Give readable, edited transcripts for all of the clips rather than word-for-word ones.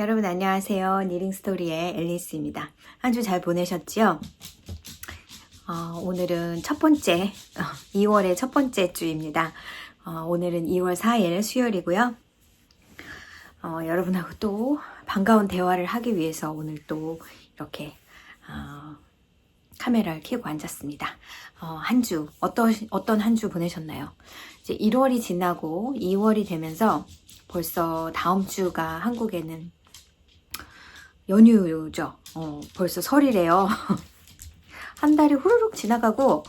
여러분 안녕하세요. 니링스토리의 앨리스입니다. 한 주 잘 보내셨죠? 오늘은 첫 번째 2월의 첫 번째 주입니다. 오늘은 2월 4일 수요일이고요. 여러분하고 또 반가운 대화를 하기 위해서 오늘 또 이렇게 카메라를 켜고 앉았습니다. 한 주 어떤 한 주 보내셨나요? 이제 1월이 지나고 2월이 되면서 벌써 다음 주가 한국에는 연휴죠. 벌써 설이래요. 한 달이 후루룩 지나가고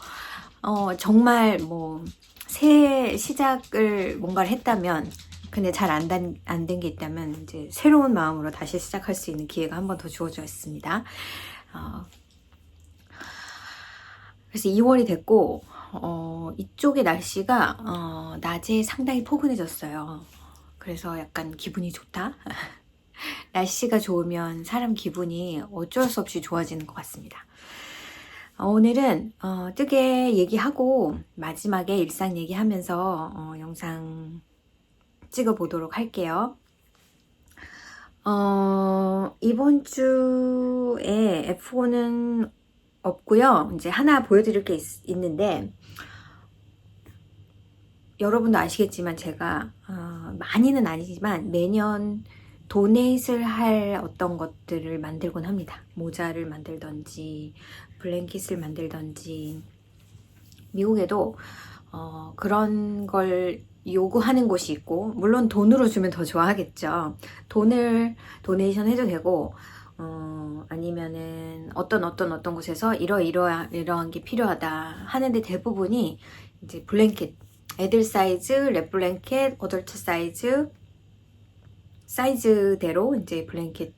정말 뭐 새 시작을 뭔가를 했다면 근데 잘 안 된 게 있다면 이제 새로운 마음으로 다시 시작할 수 있는 기회가 한 번 더 주어져 있습니다. 그래서 2월이 됐고 이쪽의 날씨가 낮에 상당히 포근해졌어요. 그래서 약간 기분이 좋다. 날씨가 좋으면 사람 기분이 어쩔 수 없이 좋아지는 것 같습니다. 오늘은 뜨개 얘기하고 마지막에 일상 얘기하면서 영상 찍어 보도록 할게요. 이번 주에 F5는 없고요. 이제 하나 보여드릴 게 있는데 여러분도 아시겠지만 제가 많이는 아니지만 매년 도네이트를 할 어떤 것들을 만들곤 합니다. 모자를 만들던지 블랭킷을 만들던지 미국에도 그런 걸 요구하는 곳이 있고 물론 돈으로 주면 더 좋아하겠죠. 돈을 도네이션 해도 되고 아니면은 어떤 곳에서 이러한 게 필요하다 하는데 대부분이 이제 블랭킷 애들 사이즈, 랩 블랭킷, 어덜트 사이즈대로 이제 블랭킷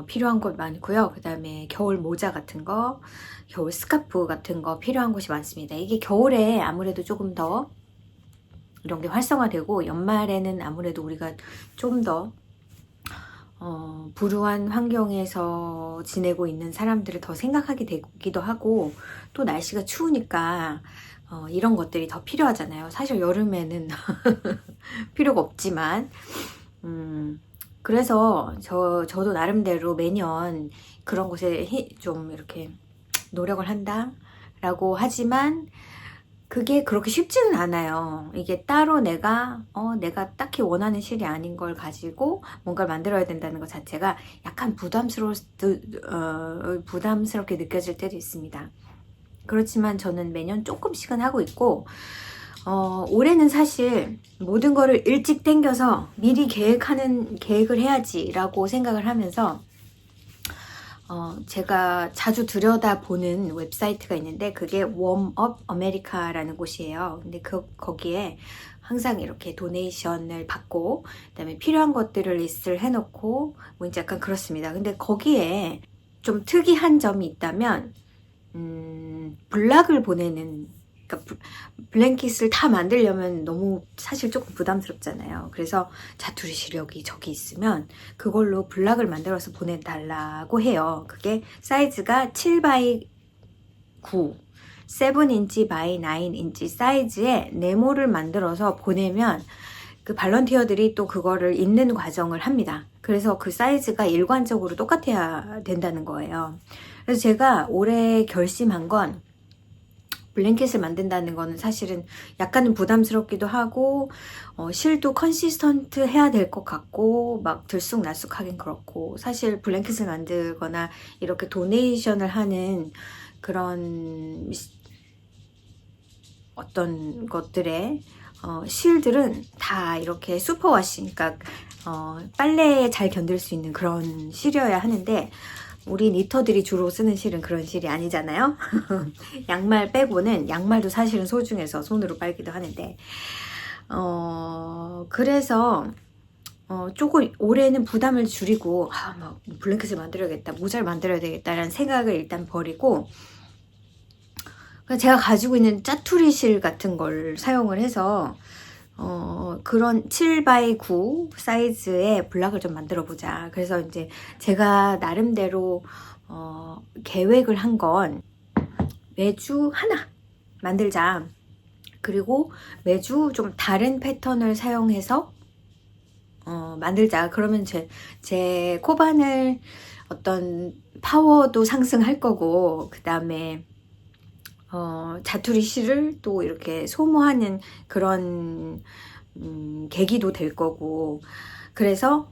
필요한 곳 많고요. 그 다음에 겨울 모자 같은 거, 겨울 스카프 같은 거 필요한 곳이 많습니다. 이게 겨울에 아무래도 조금 더 이런 게 활성화되고 연말에는 아무래도 우리가 좀 더 불우한 환경에서 지내고 있는 사람들을 더 생각하게 되기도 하고 또 날씨가 추우니까 이런 것들이 더 필요하잖아요. 사실 여름에는 필요가 없지만 그래서 저도 나름대로 매년 그런 곳에 좀 이렇게 노력을 한다 라고 하지만 그게 그렇게 쉽지는 않아요. 이게 따로 내가 딱히 원하는 실이 아닌 걸 가지고 뭔가를 만들어야 된다는 것 자체가 약간 부담스럽게 느껴질 때도 있습니다. 그렇지만 저는 매년 조금씩은 하고 있고 올해는 사실 모든 거를 일찍 당겨서 미리 계획을 해야지 라고 생각을 하면서 제가 자주 들여다보는 웹사이트가 있는데 그게 웜업 아메리카라는 곳이에요. 근데 거기에 항상 이렇게 도네이션을 받고 그다음에 필요한 것들을 리스트를 해놓고 뭐 이제 약간 그렇습니다. 근데 거기에 좀 특이한 점이 있다면 블락을 보내는 그러니까 블랭킷을 다 만들려면 너무 사실 조금 부담스럽잖아요. 그래서 자투리 시력이 저기 있으면 그걸로 블락을 만들어서 보내달라고 해요. 그게 사이즈가 7x9 7인치 by 9인치 사이즈의 네모를 만들어서 보내면 그 발런티어들이 또 그거를 읽는 과정을 합니다. 그래서 그 사이즈가 일관적으로 똑같아야 된다는 거예요. 그래서 제가 올해 결심한 건 블랭킷을 만든다는 거는 사실은 약간은 부담스럽기도 하고 실도 컨시스턴트 해야 될 것 같고 막 들쑥날쑥하긴 그렇고 사실 블랭킷을 만들거나 이렇게 도네이션을 하는 그런 어떤 것들의 실들은 다 이렇게 슈퍼워시 그러니까 빨래에 잘 견딜 수 있는 그런 실이어야 하는데 우리 니터들이 주로 쓰는 실은 그런 실이 아니잖아요. 양말 빼고는 양말도 사실은 소중해서 손으로 빨기도 하는데 그래서 조금 올해는 부담을 줄이고 막 블랭킷을 만들어야겠다 모자를 만들어야 되겠다라는 생각을 일단 버리고 제가 가지고 있는 짜투리 실 같은 걸 사용을 해서 그런 7x9 사이즈의 블락을 좀 만들어 보자. 그래서 이제 제가 나름대로 계획을 한 건 매주 하나 만들자. 그리고 매주 좀 다른 패턴을 사용해서 만들자. 그러면 제 코바늘 어떤 파워도 상승할 거고, 그 다음에 자투리 실을 또 이렇게 소모하는 그런 계기도 될 거고. 그래서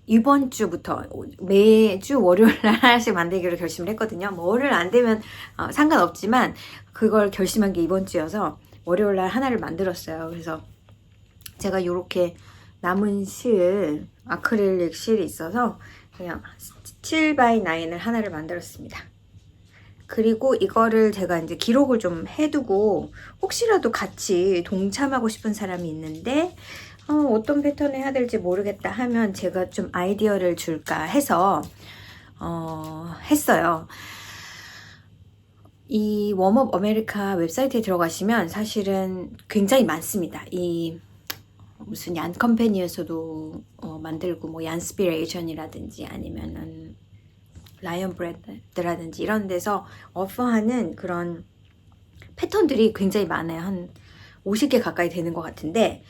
이번 주부터 매주 월요일 날 하나씩 만들기로 결심을 했거든요. 뭐 월요일 안 되면 상관없지만 그걸 결심한 게 이번 주여서 월요일 날 하나를 만들었어요. 그래서 제가 이렇게 남은 실, 아크릴릭 실이 있어서 그냥 7x9을 하나를 만들었습니다. 그리고 이거를 제가 이제 기록을 좀 해두고 혹시라도 같이 동참하고 싶은 사람이 있는데 어떤 패턴을 해야 될지 모르겠다 하면 제가 좀 아이디어를 줄까 해서 했어요. 이 웜업 아메리카 웹사이트에 들어가시면 사실은 굉장히 많습니다. 이 무슨 얀 컴퍼니에서도 만들고 뭐 얀스피레이션이라든지 아니면은 라이언 브랜드라든지 이런 데서 오퍼하는 그런 패턴들이 굉장히 많아요. 한 50개 가까이 되는 것 같은데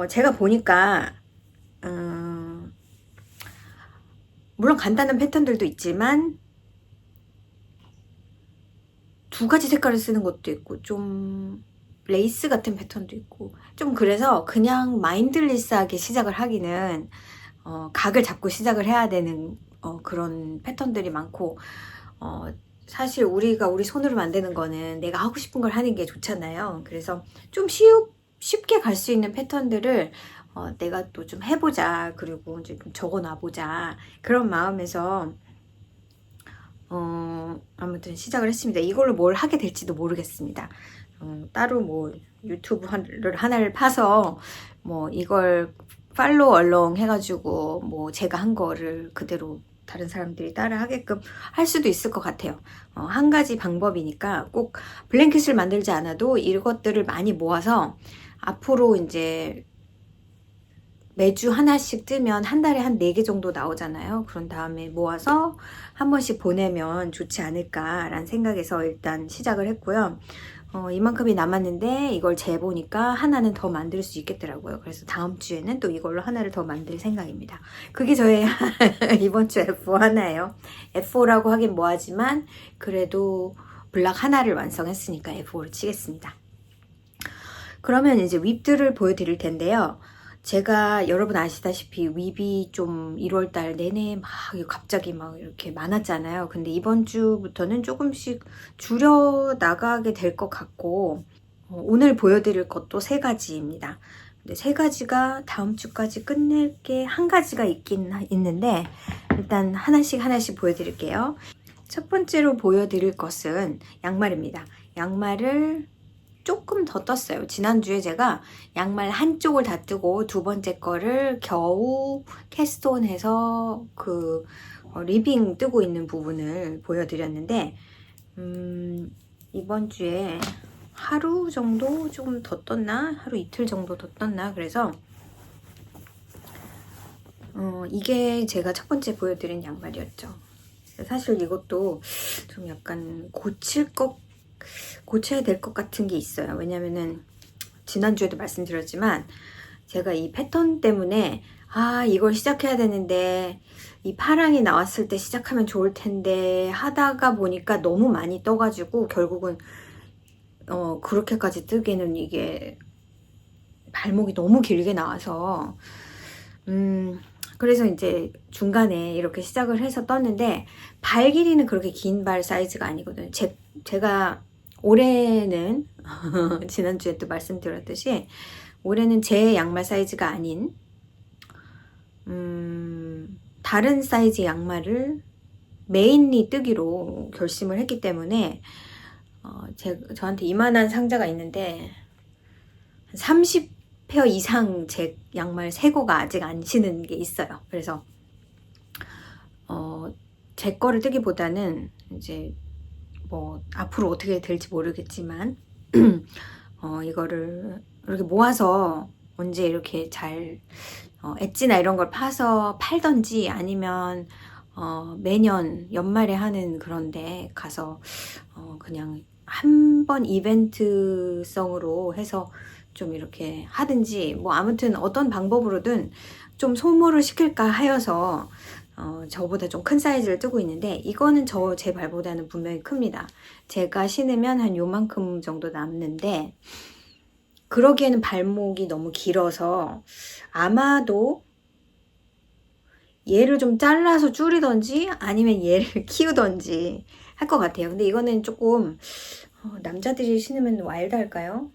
제가 보니까 물론 간단한 패턴들도 있지만 두 가지 색깔을 쓰는 것도 있고 좀 레이스 같은 패턴도 있고 좀 그래서 그냥 마인드리스하게 시작을 하기는 각을 잡고 시작을 해야 되는 그런 패턴들이 많고 사실 우리가 우리 손으로 만드는 거는 내가 하고 싶은 걸 하는 게 좋잖아요. 그래서 좀 쉽게 갈 수 있는 패턴들을 내가 또 좀 해보자, 그리고 이제 좀 적어 놔보자, 그런 마음에서 아무튼 시작을 했습니다. 이걸로 뭘 하게 될지도 모르겠습니다. 따로 뭐 유튜브를 하나를 파서 뭐 이걸 팔로우 얼렁 해가지고 뭐 제가 한 거를 그대로 다른 사람들이 따라 하게끔 할 수도 있을 것 같아요. 한 가지 방법이니까 꼭 블랭킷을 만들지 않아도 이것들을 많이 모아서 앞으로 이제 매주 하나씩 뜨면 한 달에 한 4개 정도 나오잖아요. 그런 다음에 모아서 한 번씩 보내면 좋지 않을까라는 생각에서 일단 시작을 했고요. 이만큼이 남았는데 이걸 재보니까 하나는 더 만들 수 있겠더라고요. 그래서 다음 주에는 또 이걸로 하나를 더 만들 생각입니다. 그게 저의 이번 주 F4 하나예요. F4라고 하긴 뭐하지만 그래도 블락 하나를 완성했으니까 F4를 치겠습니다. 그러면 이제 윕들을 보여드릴 텐데요. 제가 여러분 아시다시피 윕이 좀 1월달 내내 막 갑자기 막 이렇게 많았잖아요. 근데 이번 주부터는 조금씩 줄여 나가게 될 것 같고 오늘 보여드릴 것도 3가지입니다. 근데 3가지가 다음 주까지 끝낼 게 한 가지가 있긴 있는데 일단 하나씩 보여드릴게요. 첫 번째로 보여드릴 것은 양말입니다. 양말을 조금 더 떴어요. 지난주에 제가 양말 한쪽을 다 뜨고 두 번째 거를 겨우 캐스트온해서 그 리빙 뜨고 있는 부분을 보여드렸는데 이번 주에 하루 정도 조금 더 떴나? 하루 이틀 정도 더 떴나? 그래서 이게 제가 첫 번째 보여드린 양말이었죠. 사실 이것도 좀 약간 고쳐야 될 것 같은 게 있어요. 왜냐면은 지난주에도 말씀드렸지만 제가 이 패턴 때문에 이걸 시작해야 되는데 이 파랑이 나왔을 때 시작하면 좋을 텐데 하다가 보니까 너무 많이 떠가지고 결국은 그렇게까지 뜨기는 이게 발목이 너무 길게 나와서 그래서 이제 중간에 이렇게 시작을 해서 떴는데 발 길이는 그렇게 긴 발 사이즈가 아니거든요. 제가 올해는 지난주에 또 말씀드렸듯이 올해는 제 양말 사이즈가 아닌 다른 사이즈 양말을 메인리 뜨기로 결심을 했기 때문에 저한테 이만한 상자가 있는데 30페어 이상 제 양말 새거가 아직 안 신은 게 있어요. 그래서 제 거를 뜨기보다는 이제 뭐 앞으로 어떻게 될지 모르겠지만 이거를 이렇게 모아서 언제 이렇게 잘 엣지나 이런 걸 파서 팔던지 아니면 매년 연말에 하는 그런데 가서 그냥 한 번 이벤트성으로 해서 좀 이렇게 하든지 뭐 아무튼 어떤 방법으로든 좀 소모를 시킬까 하여서 저보다 좀 큰 사이즈를 뜨고 있는데, 이거는 제 발보다는 분명히 큽니다. 제가 신으면 한 요만큼 정도 남는데, 그러기에는 발목이 너무 길어서 아마도 얘를 좀 잘라서 줄이던지 아니면 얘를 키우던지 할 것 같아요. 근데 이거는 조금 남자들이 신으면 와일드할까요?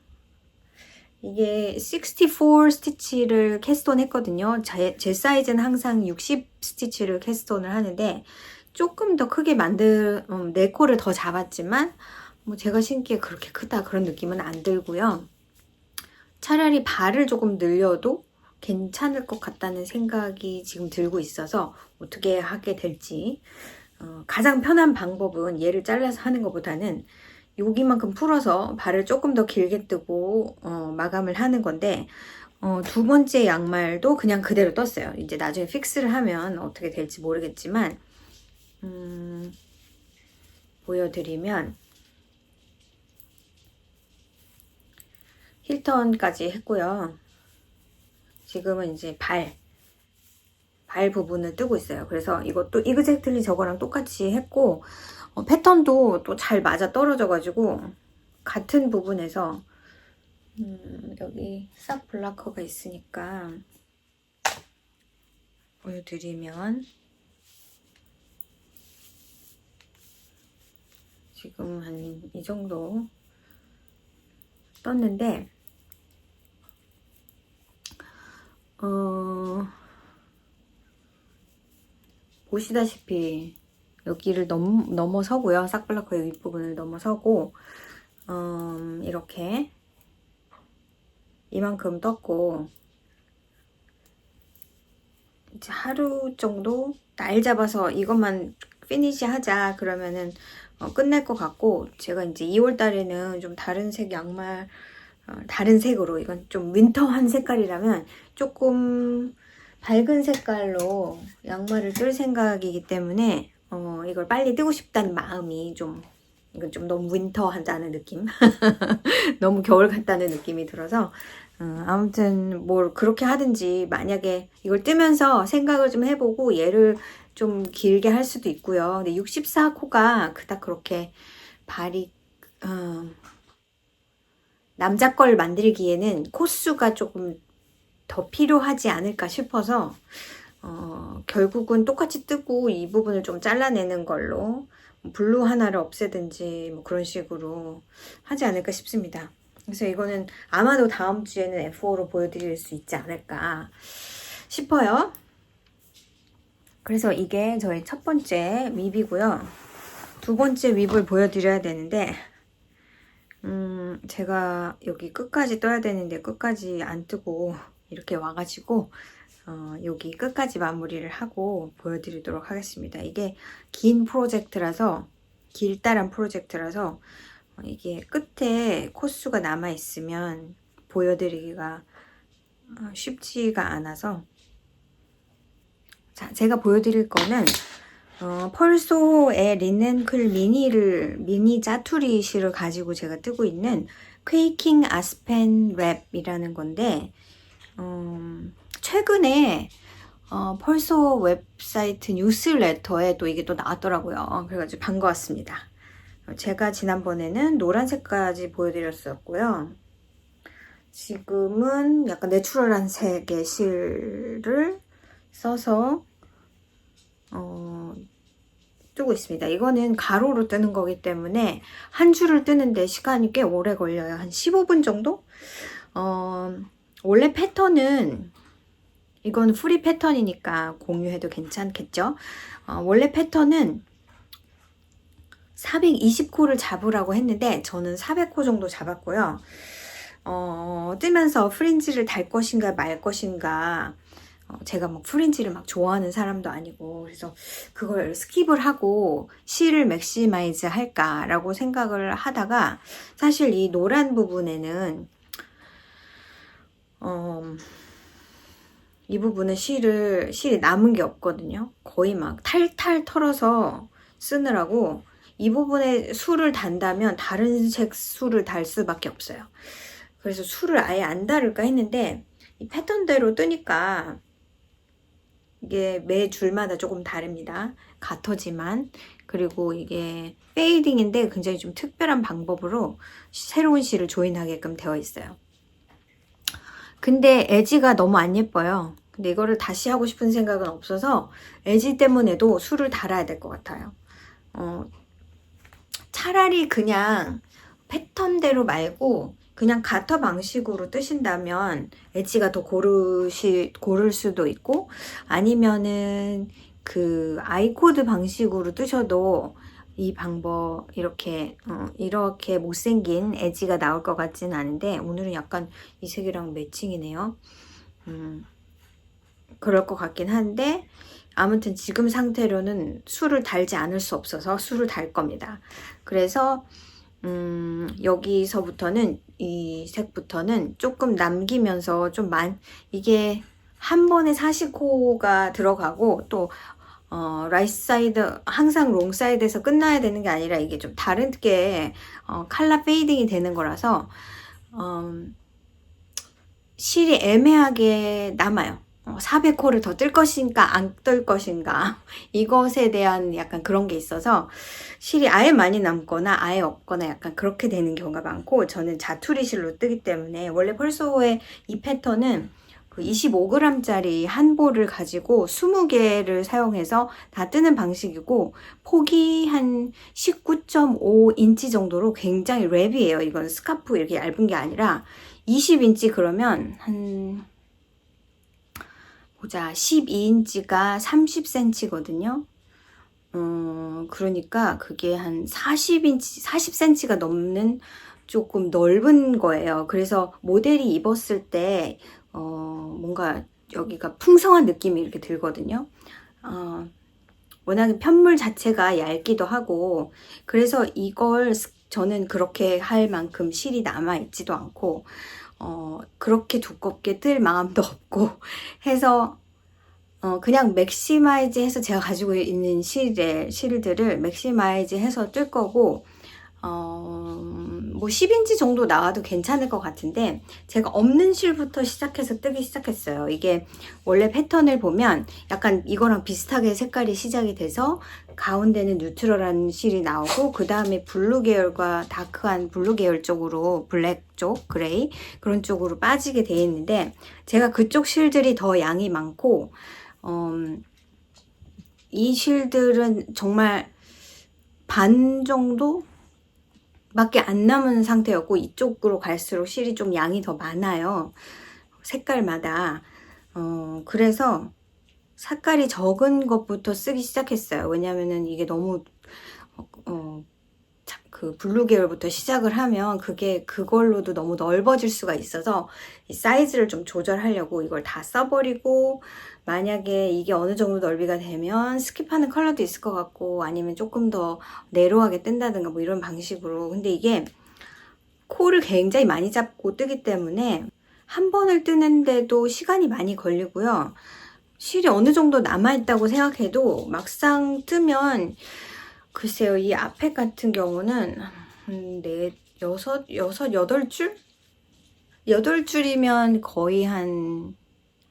이게 64 스티치를 캐스톤 했거든요. 제 사이즈는 항상 60 스티치를 캐스톤을 하는데, 조금 더 크게 4코를 더 잡았지만 뭐 제가 신기에 그렇게 크다 그런 느낌은 안 들고요. 차라리 발을 조금 늘려도 괜찮을 것 같다는 생각이 지금 들고 있어서 어떻게 하게 될지, 가장 편한 방법은 얘를 잘라서 하는 것보다는 여기만큼 풀어서 발을 조금 더 길게 뜨고 마감을 하는 건데, 두 번째 양말도 그냥 그대로 떴어요. 이제 나중에 픽스를 하면 어떻게 될지 모르겠지만, 보여드리면 힐턴까지 했고요. 지금은 이제 발 부분을 뜨고 있어요. 그래서 이것도 이그젝틀리 저거랑 똑같이 했고, 패턴도 또 잘 맞아 떨어져 가지고 같은 부분에서 여기 싹 블라커가 있으니까 보여드리면, 지금 한 이 정도 떴는데, 보시다시피 여기를 넘어서고요. 싹블라커 윗부분을 넘어서고, 이렇게 이만큼 떴고, 이제 하루 정도 날 잡아서 이것만 피니시 하자 그러면은 끝낼 것 같고, 제가 이제 2월 달에는 좀 다른 색 양말, 다른 색으로, 이건 좀 윈터한 색깔이라면 조금 밝은 색깔로 양말을 뜰 생각이기 때문에 이걸 빨리 뜨고 싶다는 마음이 좀, 이건 좀 너무 윈터하다는 느낌 너무 겨울 같다는 느낌이 들어서, 아무튼 뭘 그렇게 하든지, 만약에 이걸 뜨면서 생각을 좀 해보고 얘를 좀 길게 할 수도 있고요. 근데 64코가 그닥 그렇게 발이 남자 걸 만들기에는 코수가 조금 더 필요하지 않을까 싶어서 결국은 똑같이 뜨고 이 부분을 좀 잘라내는 걸로 블루 하나를 없애든지 뭐 그런 식으로 하지 않을까 싶습니다. 그래서 이거는 아마도 다음 주에는 F5로 보여드릴 수 있지 않을까 싶어요. 그래서 이게 저희 첫 번째 윕이고요. 두 번째 윕을 보여드려야 되는데, 제가 여기 끝까지 떠야 되는데 끝까지 안 뜨고 이렇게 와가지고 여기 끝까지 마무리를 하고 보여드리도록 하겠습니다. 이게 긴 프로젝트라서, 길다란 프로젝트라서 이게 끝에 코수가 남아있으면 보여드리기가 쉽지가 않아서, 자, 제가 보여드릴 거는 펄소의 리넨클 미니 짜투리 실을 가지고 제가 뜨고 있는 퀘이킹 아스펜 랩이라는 건데, 최근에 펄소 웹사이트 뉴스레터에 또 이게 또 나왔더라고요. 그래가지고 반가웠습니다. 제가 지난번에는 노란색까지 보여드렸었고요. 지금은 약간 내추럴한 색의 실을 써서 뜨고 있습니다. 이거는 가로로 뜨는 거기 때문에 한 줄을 뜨는데 시간이 꽤 오래 걸려요. 한 15분 정도? 원래 패턴은, 이건 프리 패턴이니까 공유해도 괜찮겠죠? 원래 패턴은 420코를 잡으라고 했는데 저는 400코 정도 잡았고요. 뜨면서 프린지를 달 것인가 말 것인가, 제가 막 프린지를 막 좋아하는 사람도 아니고, 그래서 그걸 스킵을 하고 실을 맥시마이즈 할까라고 생각을 하다가, 사실 이 노란 부분에는 이 부분은 실이 남은 게 없거든요. 거의 막 탈탈 털어서 쓰느라고 이 부분에 술을 단다면 다른 색 술을 달 수밖에 없어요. 그래서 술을 아예 안 다룰까 했는데 이 패턴대로 뜨니까 이게 매 줄마다 조금 다릅니다. 같아지만. 그리고 이게 페이딩인데 굉장히 좀 특별한 방법으로 새로운 실을 조인하게끔 되어 있어요. 근데 에지가 너무 안 예뻐요. 근데 이거를 다시 하고 싶은 생각은 없어서 에지 때문에도 술을 달아야 될 것 같아요. 차라리 그냥 패턴대로 말고 그냥 가터 방식으로 뜨신다면 엣지가 더 고를 수도 있고, 아니면은 그 아이코드 방식으로 뜨셔도 이 방법 이렇게 못생긴 엣지가 나올 것 같지는 않은데, 오늘은 약간 이 색이랑 매칭이네요. 그럴 것 같긴 한데, 아무튼 지금 상태로는 술을 달지 않을 수 없어서 술을 달 겁니다. 그래서 여기서부터는 이 색부터는 조금 남기면서 이게 한 번에 40호가 들어가고 또 라이트 사이드 항상 롱 사이드에서 끝나야 되는 게 아니라 이게 좀 다르게 컬러 페이딩이 되는 거라서 실이 애매하게 남아요. 400호를 더 뜰 것인가 안 뜰 것인가 이것에 대한 약간 그런 게 있어서 실이 아예 많이 남거나 아예 없거나 약간 그렇게 되는 경우가 많고, 저는 자투리 실로 뜨기 때문에 원래 펄소의 이 패턴은 그 25g짜리 한 볼을 가지고 20개를 사용해서 다 뜨는 방식이고, 폭이 한 19.5인치 정도로 굉장히 랩이에요. 이건 스카프 이렇게 얇은 게 아니라 20인치 그러면 한 보자, 12인치가 30cm거든요. 그러니까 그게 한 40cm가 넘는 조금 넓은 거예요. 그래서 모델이 입었을 때 뭔가 여기가 풍성한 느낌이 이렇게 들거든요. 워낙에 편물 자체가 얇기도 하고, 그래서 이걸 저는 그렇게 할 만큼 실이 남아있지도 않고, 그렇게 두껍게 뜰 마음도 없고 해서 그냥 맥시마이즈 해서 제가 가지고 있는 실들을 맥시마이즈 해서 뜰 거고, 뭐 10인치 정도 나와도 괜찮을 것 같은데, 제가 없는 실부터 시작해서 뜨기 시작했어요. 이게 원래 패턴을 보면 약간 이거랑 비슷하게 색깔이 시작이 돼서 가운데는 뉴트럴한 실이 나오고, 그 다음에 블루 계열과 다크한 블루 계열 쪽으로 블랙 쪽, 그레이 그런 쪽으로 빠지게 돼 있는데, 제가 그쪽 실들이 더 양이 많고, 이 실들은 정말 반 정도 밖에 안 남은 상태였고, 이쪽으로 갈수록 실이 좀 양이 더 많아요. 색깔마다. 그래서 색깔이 적은 것부터 쓰기 시작했어요. 왜냐면은 이게 너무 그 블루 계열부터 시작을 하면 그걸로도 너무 넓어질 수가 있어서 이 사이즈를 좀 조절하려고 이걸 다 써버리고, 만약에 이게 어느 정도 넓이가 되면 스킵하는 컬러도 있을 것 같고, 아니면 조금 더 내로하게 뜬다든가 뭐 이런 방식으로. 근데 이게 코를 굉장히 많이 잡고 뜨기 때문에 한 번을 뜨는데도 시간이 많이 걸리고요. 실이 어느 정도 남아있다고 생각해도 막상 뜨면, 글쎄요, 이 앞에 같은 경우는 여섯, 8줄? 8줄이면 거의 한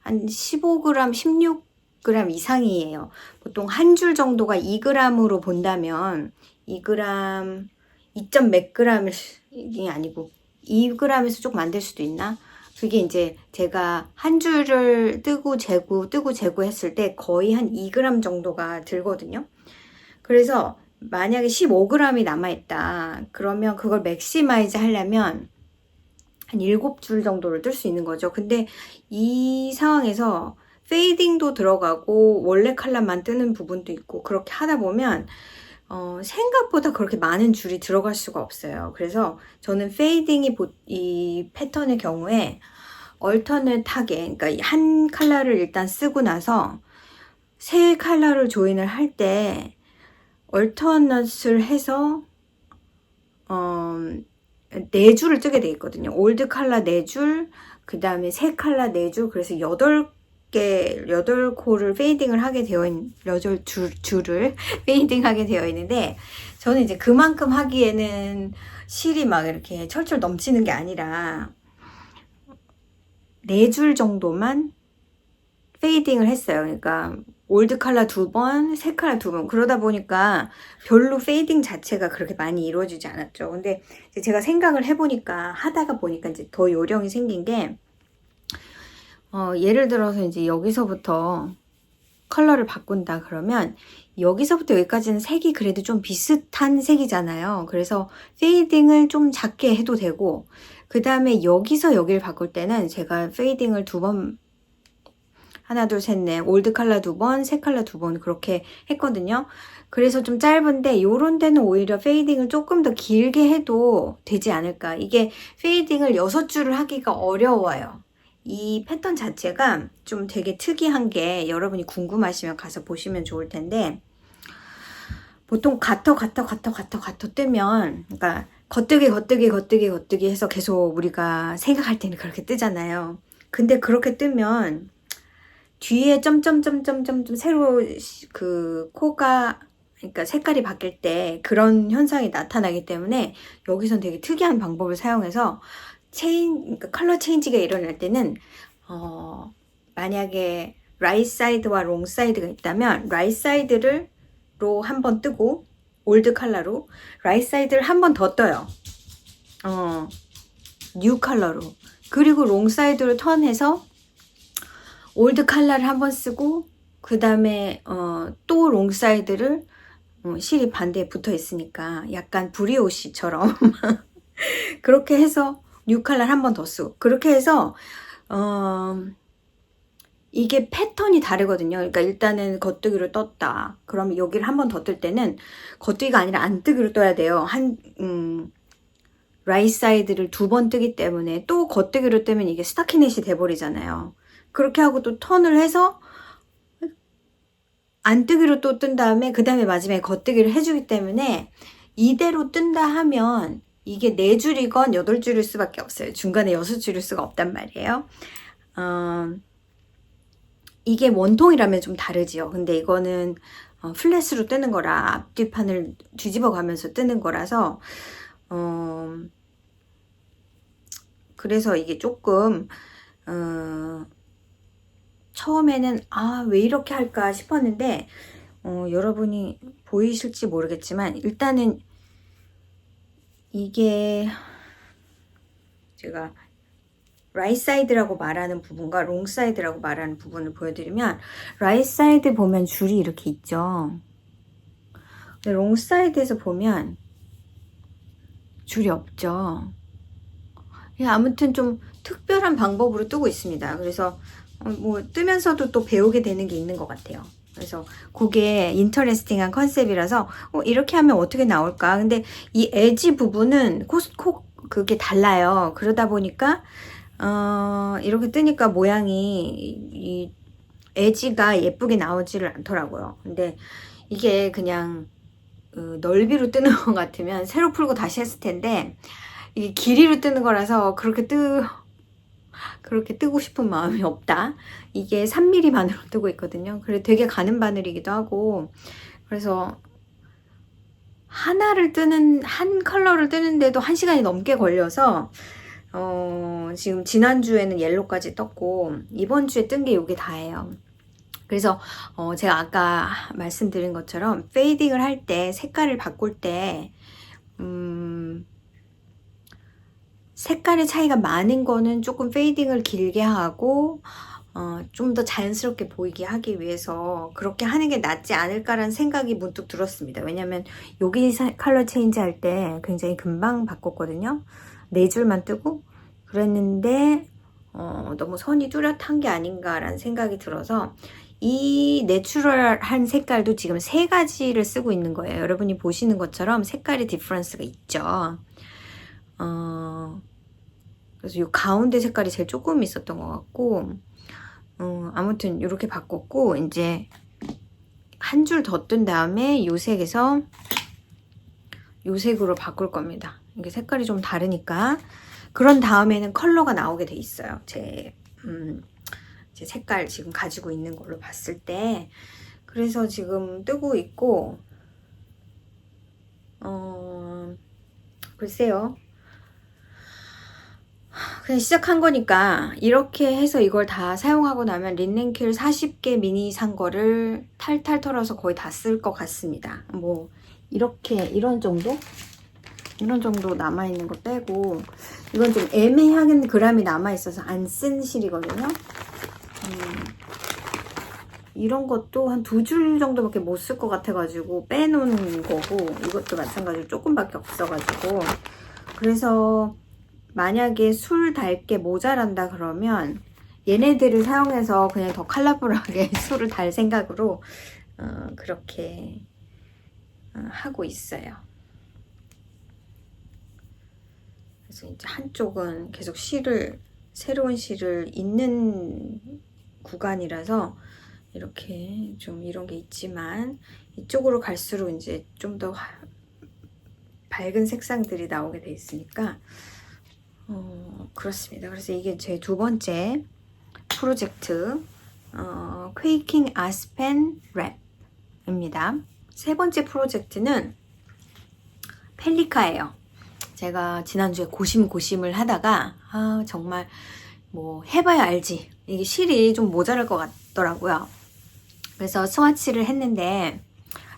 15g, 16g 이상이에요. 보통 한 줄 정도가 2g으로 본다면 2g, 2점 몇 g이 아니고 2g에서 조금 안 될 수도 있나? 그게 이제 제가 한 줄을 뜨고 재고 했을 때 거의 한 2g 정도가 들거든요. 그래서 만약에 15g이 남아있다. 그러면 그걸 맥시마이즈 하려면 한 7줄 정도를 뜰 수 있는 거죠. 근데 이 상황에서 페이딩도 들어가고 원래 컬러만 뜨는 부분도 있고, 그렇게 하다 보면 생각보다 그렇게 많은 줄이 들어갈 수가 없어요. 그래서 저는 페이딩이 이 패턴의 경우에 얼터넷하게, 그러니까 한 컬러를 일단 쓰고 나서 새 컬러를 조인을 할 때 얼터넷을 해서 4줄을 뜨게 돼 있거든요. 올드 컬러 4줄, 그 다음에 새 컬러 4줄, 그래서 8코를 페이딩을 하게 되어 있는, 8줄을 페이딩 하게 되어 있는데, 저는 이제 그만큼 하기에는 실이 막 이렇게 철철 넘치는 게 아니라, 4줄 정도만 페이딩을 했어요. 그러니까 올드 컬러 2번, 새 컬러 2번. 그러다 보니까 별로 페이딩 자체가 그렇게 많이 이루어지지 않았죠. 근데 제가 생각을 해보니까, 하다가 보니까 이제 더 요령이 생긴 게, 예를 들어서 이제 여기서부터 컬러를 바꾼다 그러면 여기서부터 여기까지는 색이 그래도 좀 비슷한 색이잖아요. 그래서 페이딩을 좀 작게 해도 되고, 그 다음에 여기서 여기를 바꿀 때는 제가 페이딩을 2번, 하나 둘 셋 넷, 올드 컬러 2번, 새 컬러 2번 그렇게 했거든요. 그래서 좀 짧은데 요런 데는 오히려 페이딩을 조금 더 길게 해도 되지 않을까. 이게 페이딩을 6줄을 하기가 어려워요. 이 패턴 자체가 좀 되게 특이한 게, 여러분이 궁금하시면 가서 보시면 좋을 텐데, 보통 가터 뜨면, 그러니까 겉뜨기 해서 계속 우리가 생각할 때는 그렇게 뜨잖아요. 근데 그렇게 뜨면 뒤에 점점점점점 새로 그 코가, 그러니까 색깔이 바뀔 때 그런 현상이 나타나기 때문에 여기선 되게 특이한 방법을 사용해서 그러니까 컬러 체인지가 일어날 때는 만약에 라이트 사이드와 롱 사이드가 있다면 라이트 사이드를 한번 뜨고 올드 컬러로 라이트 사이드를 한 번 더 떠요. 뉴 컬러로. 그리고 롱 사이드로 턴해서 올드 컬러를 한번 쓰고, 그 다음에 또 롱 사이드를 실이 반대에 붙어 있으니까 약간 브리오시처럼 그렇게 해서 뉴 컬러를 한 번 더 쓰고, 그렇게 해서 이게 패턴이 다르거든요. 그러니까 일단은 겉뜨기로 떴다. 그럼 여기를 한 번 더 뜰 때는 겉뜨기가 아니라 안뜨기로 떠야 돼요. 라이트 사이드를 2번 뜨기 때문에 또 겉뜨기로 뜨면 이게 스타키넷이 돼버리잖아요. 그렇게 하고 또 턴을 해서 안뜨기로 또 뜬 다음에 그 다음에 마지막에 겉뜨기를 해주기 때문에 이대로 뜬다 하면 이게 4줄이건 8줄일 수밖에 없어요. 중간에 6줄일 수가 없단 말이에요. 이게 원통이라면 좀 다르지요. 근데 이거는 플랫으로 뜨는 거라 앞뒤판을 뒤집어 가면서 뜨는 거라서 그래서 이게 조금 처음에는 왜 이렇게 할까 싶었는데 여러분이 보이실지 모르겠지만 일단은 이게 제가 라이트 사이드라고 말하는 부분과 롱 사이드라고 말하는 부분을 보여드리면, 라이트 사이드 보면 줄이 이렇게 있죠. 근데 롱 사이드에서 보면 줄이 없죠. 아무튼 좀 특별한 방법으로 뜨고 있습니다. 그래서 뭐 뜨면서도 또 배우게 되는 게 있는 것 같아요. 그래서 그게 인터레스팅한 컨셉이라서 이렇게 하면 어떻게 나올까. 근데 이 에지 부분은 그게 달라요. 그러다 보니까 이렇게 뜨니까 모양이 이 에지가 예쁘게 나오지를 않더라고요. 근데 이게 그냥 넓이로 뜨는 것 같으면 새로 풀고 다시 했을 텐데, 이게 길이로 뜨는 거라서 그렇게 뜨고 싶은 마음이 없다. 이게 3mm 바늘로 뜨고 있거든요. 그래 되게 가는 바늘이기도 하고, 그래서 한 컬러를 뜨는데도 1시간이 넘게 걸려서 지금 지난주에는 옐로까지 떴고 이번 주에 뜬 게 이게 다예요. 그래서 제가 아까 말씀드린 것처럼 페이딩을 할 때, 색깔을 바꿀 때 색깔의 차이가 많은 거는 조금 페이딩을 길게 하고 좀 더 자연스럽게 보이게 하기 위해서 그렇게 하는 게 낫지 않을까라는 생각이 문득 들었습니다. 왜냐면 여기 컬러 체인지 할 때 굉장히 금방 바꿨거든요. 4줄만 뜨고 그랬는데 너무 선이 뚜렷한 게 아닌가라는 생각이 들어서 이 내추럴한 색깔도 지금 3가지를 쓰고 있는 거예요. 여러분이 보시는 것처럼 색깔의 디퍼런스가 있죠. 그래서 이 가운데 색깔이 제일 조금 있었던 것 같고, 아무튼 이렇게 바꿨고, 이제 한 줄 더 뜬 다음에 요 색에서 요 색으로 바꿀 겁니다. 이게 색깔이 좀 다르니까. 그런 다음에는 컬러가 나오게 돼 있어요. 제 색깔 지금 가지고 있는 걸로 봤을 때. 그래서 지금 뜨고 있고, 글쎄요. 그냥 시작한 거니까 이렇게 해서 이걸 다 사용하고 나면 린넨킬 40개 미니 산 거를 탈탈 털어서 거의 다 쓸 것 같습니다. 뭐 이렇게 이런 정도 남아있는 거 빼고, 이건 좀 애매한 그람이 남아있어서 안 쓴 실이거든요. 이런 것도 한 2줄 정도밖에 못 쓸 것 같아가지고 빼놓은 거고, 이것도 마찬가지로 조금밖에 없어가지고. 그래서 만약에 술 달 게 모자란다 그러면 얘네들을 사용해서 그냥 더 컬러풀하게 술을 달 생각으로 그렇게 하고 있어요. 그래서 이제 한쪽은 계속 새로운 실을 잇는 구간이라서 이렇게 좀 이런 게 있지만, 이쪽으로 갈수록 이제 좀 더 밝은 색상들이 나오게 돼 있으니까 그렇습니다. 그래서 이게 제 2번째 프로젝트 퀘이킹 아스펜 랩입니다. 3번째 프로젝트는 펠리카예요. 제가 지난주에 고심을 하다가 정말 뭐 해봐야 알지, 이게 실이 좀 모자랄 것 같더라고요. 그래서 스와치를 했는데,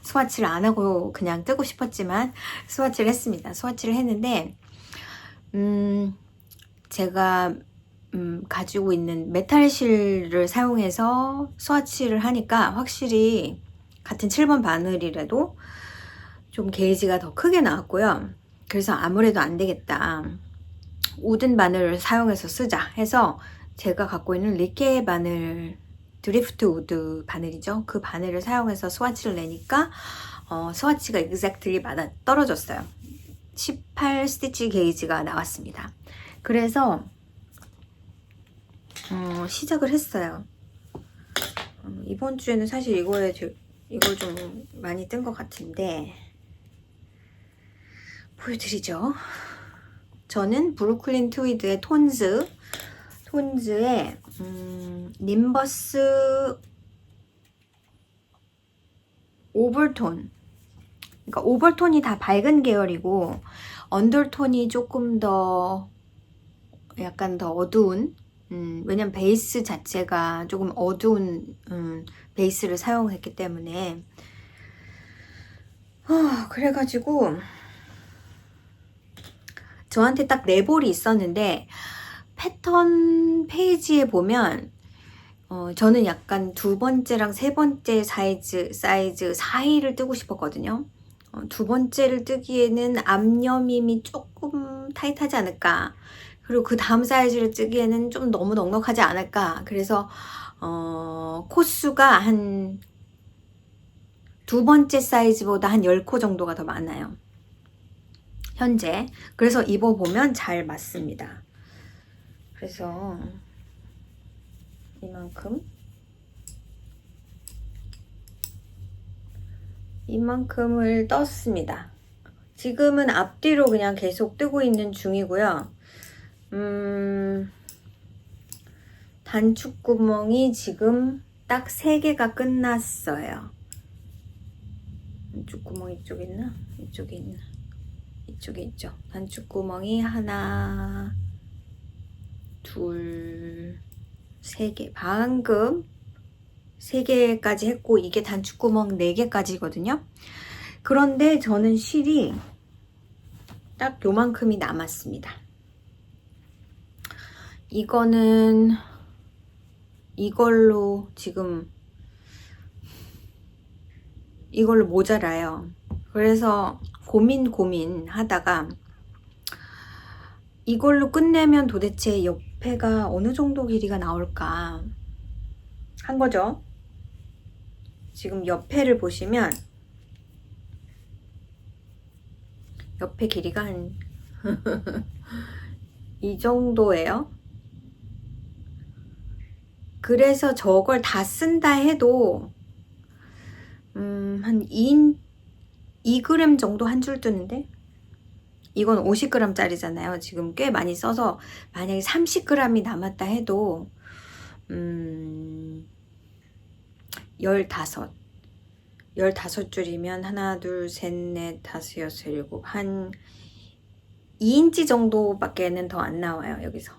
스와치를 안 하고 그냥 뜨고 싶었지만 스와치를 했습니다. 스와치를 했는데 제가 가지고 있는 메탈 실을 사용해서 스와치를 하니까 확실히 같은 7번 바늘이라도 좀 게이지가 더 크게 나왔고요. 그래서 아무래도 안 되겠다, 우든 바늘을 사용해서 쓰자 해서 제가 갖고 있는 리케 바늘, 드리프트 우드 바늘이죠. 그 바늘을 사용해서 스와치를 내니까 스와치가 exactly 맞아 떨어졌어요. 18 스티치 게이지가 나왔습니다. 그래서 시작을 했어요. 이번 주에는 사실 이걸 좀 많이 뜬 것 같은데 보여드리죠. 저는 브루클린 트위드의 톤즈의 님버스 오버톤, 그러니까 오버톤이 다 밝은 계열이고 언더톤이 조금 더 약간 더 어두운, 왜냐면 베이스 자체가 조금 어두운 베이스를 사용했기 때문에 그래가지고 저한테 딱 4볼이 있었는데, 패턴 페이지에 보면 저는 약간 2번째랑 3번째 사이즈 사이를 뜨고 싶었거든요. 2번째를 뜨기에는 앞여밈이 조금 타이트하지 않을까, 그리고 그 다음 사이즈를 뜨기에는 좀 너무 넉넉하지 않을까. 그래서 코수가 한 2번째 사이즈보다 한 10코 정도가 더 많아요, 현재. 그래서 입어보면 잘 맞습니다. 그래서 이만큼을 떴습니다. 지금은 앞뒤로 그냥 계속 뜨고 있는 중이고요. 단축구멍이 지금 딱 3개가 끝났어요. 단축구멍 이쪽에 있나? 이쪽에 있나? 이쪽에 있죠. 단축구멍이 하나, 둘, 3개. 방금 3개까지 했고, 이게 단축구멍 4개까지거든요. 그런데 저는 실이 딱 요만큼이 남았습니다. 이거는 이걸로 지금 이걸로 모자라요. 그래서 고민 하다가 이걸로 끝내면 도대체 옆에가 어느 정도 길이가 나올까 한 거죠. 지금 옆에를 보시면 옆에 길이가 한 이 정도예요. 그래서 저걸 다 쓴다 해도 한 2g 정도 한 줄 뜨는데, 이건 50g 짜리잖아요. 지금 꽤 많이 써서 만약에 30g이 남았다 해도 15줄이면 하나, 둘, 셋, 넷, 다섯, 여섯, 일곱, 한 2인치 정도밖에는 더 안 나와요, 여기서.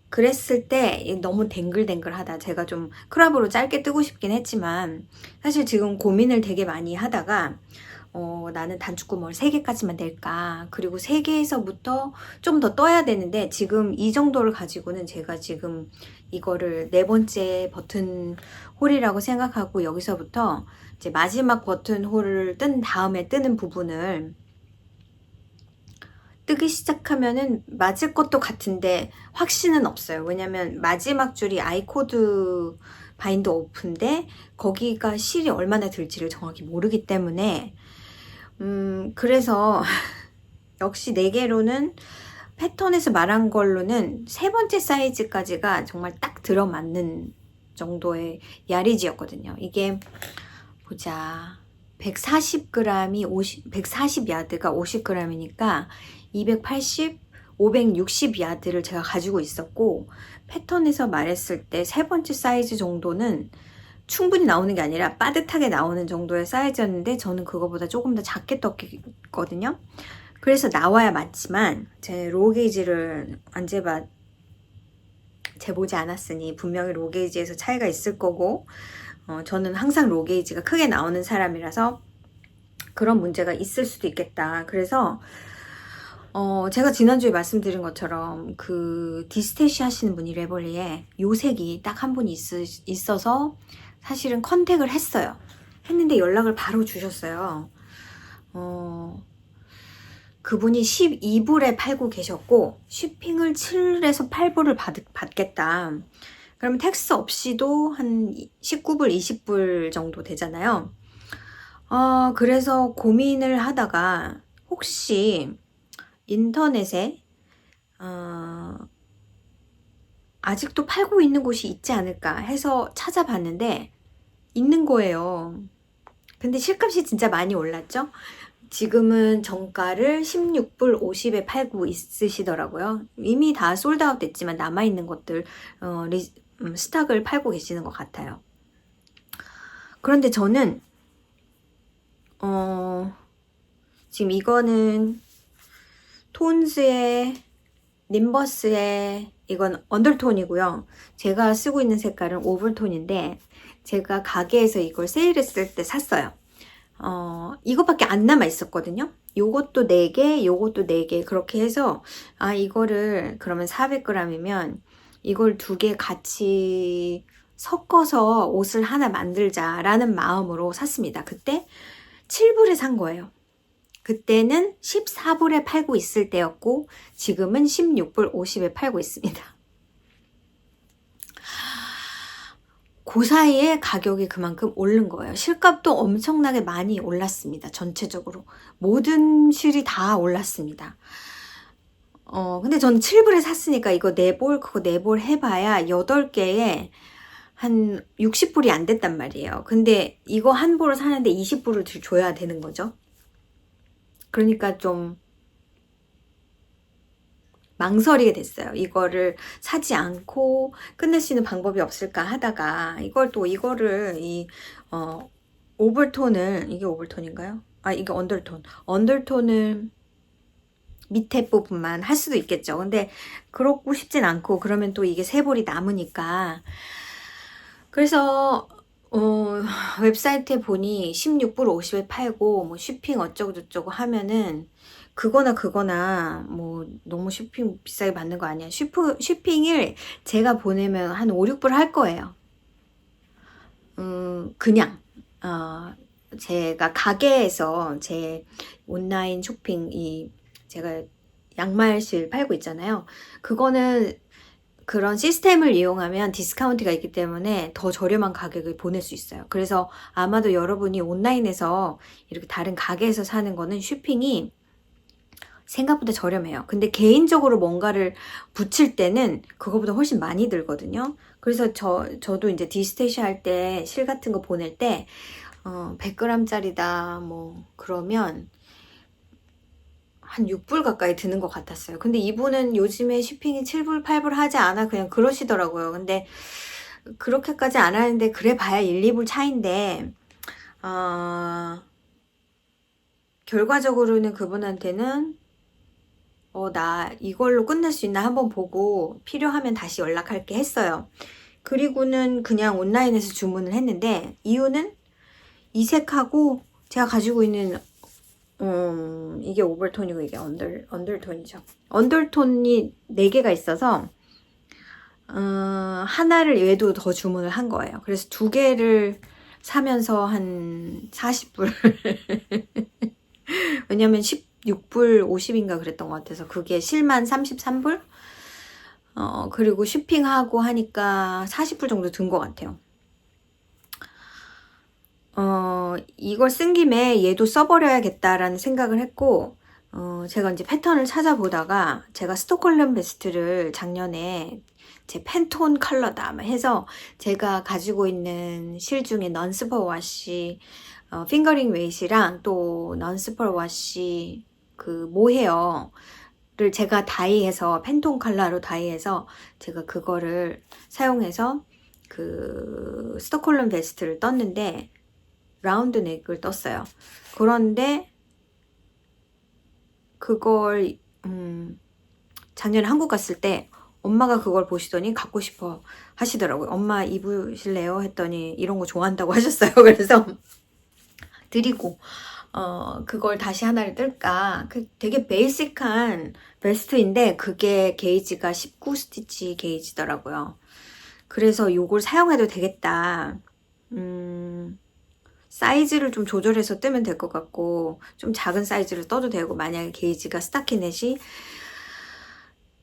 그랬을 때 너무 댕글댕글하다. 제가 좀 크롭으로 짧게 뜨고 싶긴 했지만 사실 지금 고민을 되게 많이 하다가 나는 단축구멍을 3개까지만 낼까? 그리고 3개에서부터 좀 더 떠야 되는데 지금 이 정도를 가지고는 제가 지금 이거를 4번째 버튼 홀이라고 생각하고 여기서부터 이제 마지막 버튼 홀을 뜬 다음에 뜨는 부분을 뜨기 시작하면은 맞을 것도 같은데 확신은 없어요. 왜냐면 마지막 줄이 아이코드 바인드 오프인데 거기가 실이 얼마나 들지를 정확히 모르기 때문에 그래서 역시 4개로는 패턴에서 말한 걸로는 3번째 사이즈까지가 정말 딱 들어맞는 정도의 야리지였거든요. 이게 보자. 140g이 140야드가 50g이니까 280, 560야드를 제가 가지고 있었고 패턴에서 말했을 때 3번째 사이즈 정도는 충분히 나오는 게 아니라 빠듯하게 나오는 정도의 사이즈였는데 저는 그거보다 조금 더 작게 떴거든요. 그래서 나와야 맞지만 제 로우 게이지를 안 재보지 않았으니 분명히 로우 게이지에서 차이가 있을 거고 저는 항상 로우 게이지가 크게 나오는 사람이라서 그런 문제가 있을 수도 있겠다. 그래서 제가 지난주에 말씀드린 것처럼 그 디스테시 하시는 분이 레벌리에 요 색이 딱 한 분이 있어서 사실은 컨택을 했어요. 했는데 연락을 바로 주셨어요. 그분이 12불에 팔고 계셨고 쉬핑을 7에서 8불을 받겠다. 그러면 텍스 없이도 한 19불, 20불 정도 되잖아요. 그래서 고민을 하다가 혹시 인터넷에 아직도 팔고 있는 곳이 있지 않을까 해서 찾아봤는데 있는 거예요. 근데 실값이 진짜 많이 올랐죠? 지금은 정가를 16불 50에 팔고 있으시더라고요. 이미 다 솔드아웃 됐지만 남아있는 것들 스탁을 팔고 계시는 것 같아요. 그런데 저는 지금 이거는 톤스의 님버스의 이건 언더톤이고요. 제가 쓰고 있는 색깔은 오버톤인데 제가 가게에서 이걸 세일했을 때 샀어요. 이것밖에 안 남아 있었거든요. 요것도 4개, 요것도 4개 그렇게 해서 이거를 그러면 400g이면 이걸 2개 같이 섞어서 옷을 하나 만들자라는 마음으로 샀습니다. 그때 7불에 산 거예요. 그때는 14불에 팔고 있을 때였고 지금은 16불 50에 팔고 있습니다. 그 사이에 가격이 그만큼 오른 거예요. 실값도 엄청나게 많이 올랐습니다. 전체적으로 모든 실이 다 올랐습니다. 근데 전 7불에 샀으니까 이거 4볼 그거 4볼 해봐야 8개에 한 60불이 안 됐단 말이에요. 근데 이거 한 볼을 사는데 20불을 줘야 되는 거죠. 그러니까 좀 망설이게 됐어요. 이거를 사지 않고 끝낼 수 있는 방법이 없을까 하다가 이거를 오버톤을 이게 오버톤인가요? 이게 언더톤을 밑에 부분만 할 수도 있겠죠. 근데 그러고 싶진 않고 그러면 또 이게 3볼이 남으니까 그래서 웹사이트에 보니 16불 50에 팔고 뭐 쇼핑 어쩌고 저쩌고 하면은 그거나 뭐 너무 쇼핑 비싸게 받는 거 아니야. 쇼핑을 제가 보내면 한 5, 6불 할 거예요. 그냥 제가 가게에서 제 온라인 쇼핑 제가 양말실 팔고 있잖아요. 그거는 그런 시스템을 이용하면 디스카운트가 있기 때문에 더 저렴한 가격을 보낼 수 있어요. 그래서 아마도 여러분이 온라인에서 이렇게 다른 가게에서 사는 거는 쇼핑이 생각보다 저렴해요. 근데 개인적으로 뭔가를 붙일 때는 그거보다 훨씬 많이 들거든요. 그래서 저도 이제 디스테이시 할 때 실 같은 거 보낼 때 100g짜리다 뭐 그러면 한 6불 가까이 드는 것 같았어요. 근데 이분은 요즘에 쇼핑이 7불, 8불 하지 않아 그냥 그러시더라고요. 근데 그렇게까지 안 하는데 그래 봐야 1, 2불 차인데 결과적으로는 그분한테는 나 이걸로 끝낼 수 있나 한번 보고 필요하면 다시 연락할게 했어요. 그리고는 그냥 온라인에서 주문을 했는데, 이유는 이색하고 제가 가지고 있는 이게 오버톤이고 이게 언더톤이죠. 언더톤이 4개가 있어서 하나를 얘도 더 주문을 한 거예요. 그래서 2개를 사면서 한 40불 왜냐면 16불 50인가 그랬던 것 같아서 그게 실만 33불? 그리고 쇼핑하고 하니까 40불 정도 든 것 같아요. 이걸 쓴 김에 얘도 써버려야겠다라는 생각을 했고, 제가 이제 패턴을 찾아보다가 제가 스톡홀름 베스트를 작년에 제 팬톤 컬러다 해서 제가 가지고 있는 실 중에 넌스퍼 와시, 핑거링 웨이시랑 또 넌스퍼 와시 그 모헤어를 제가 다이해서 팬톤 컬러로 다이해서 제가 그거를 사용해서 그 스톡홀름 베스트를 떴는데 라운드 넥을 떴어요. 그런데 그걸 작년에 한국 갔을 때 엄마가 그걸 보시더니 갖고 싶어 하시더라고요. 엄마 입으실래요? 했더니 이런 거 좋아한다고 하셨어요. 그래서 드리고 그걸 다시 하나를 뜰까. 되게 베이직한 베스트인데 그게 게이지가 19 스티치 게이지더라고요. 그래서 요걸 사용해도 되겠다. 사이즈를 좀 조절해서 뜨면 될 것 같고, 좀 작은 사이즈를 떠도 되고, 만약에 게이지가 스타키넷이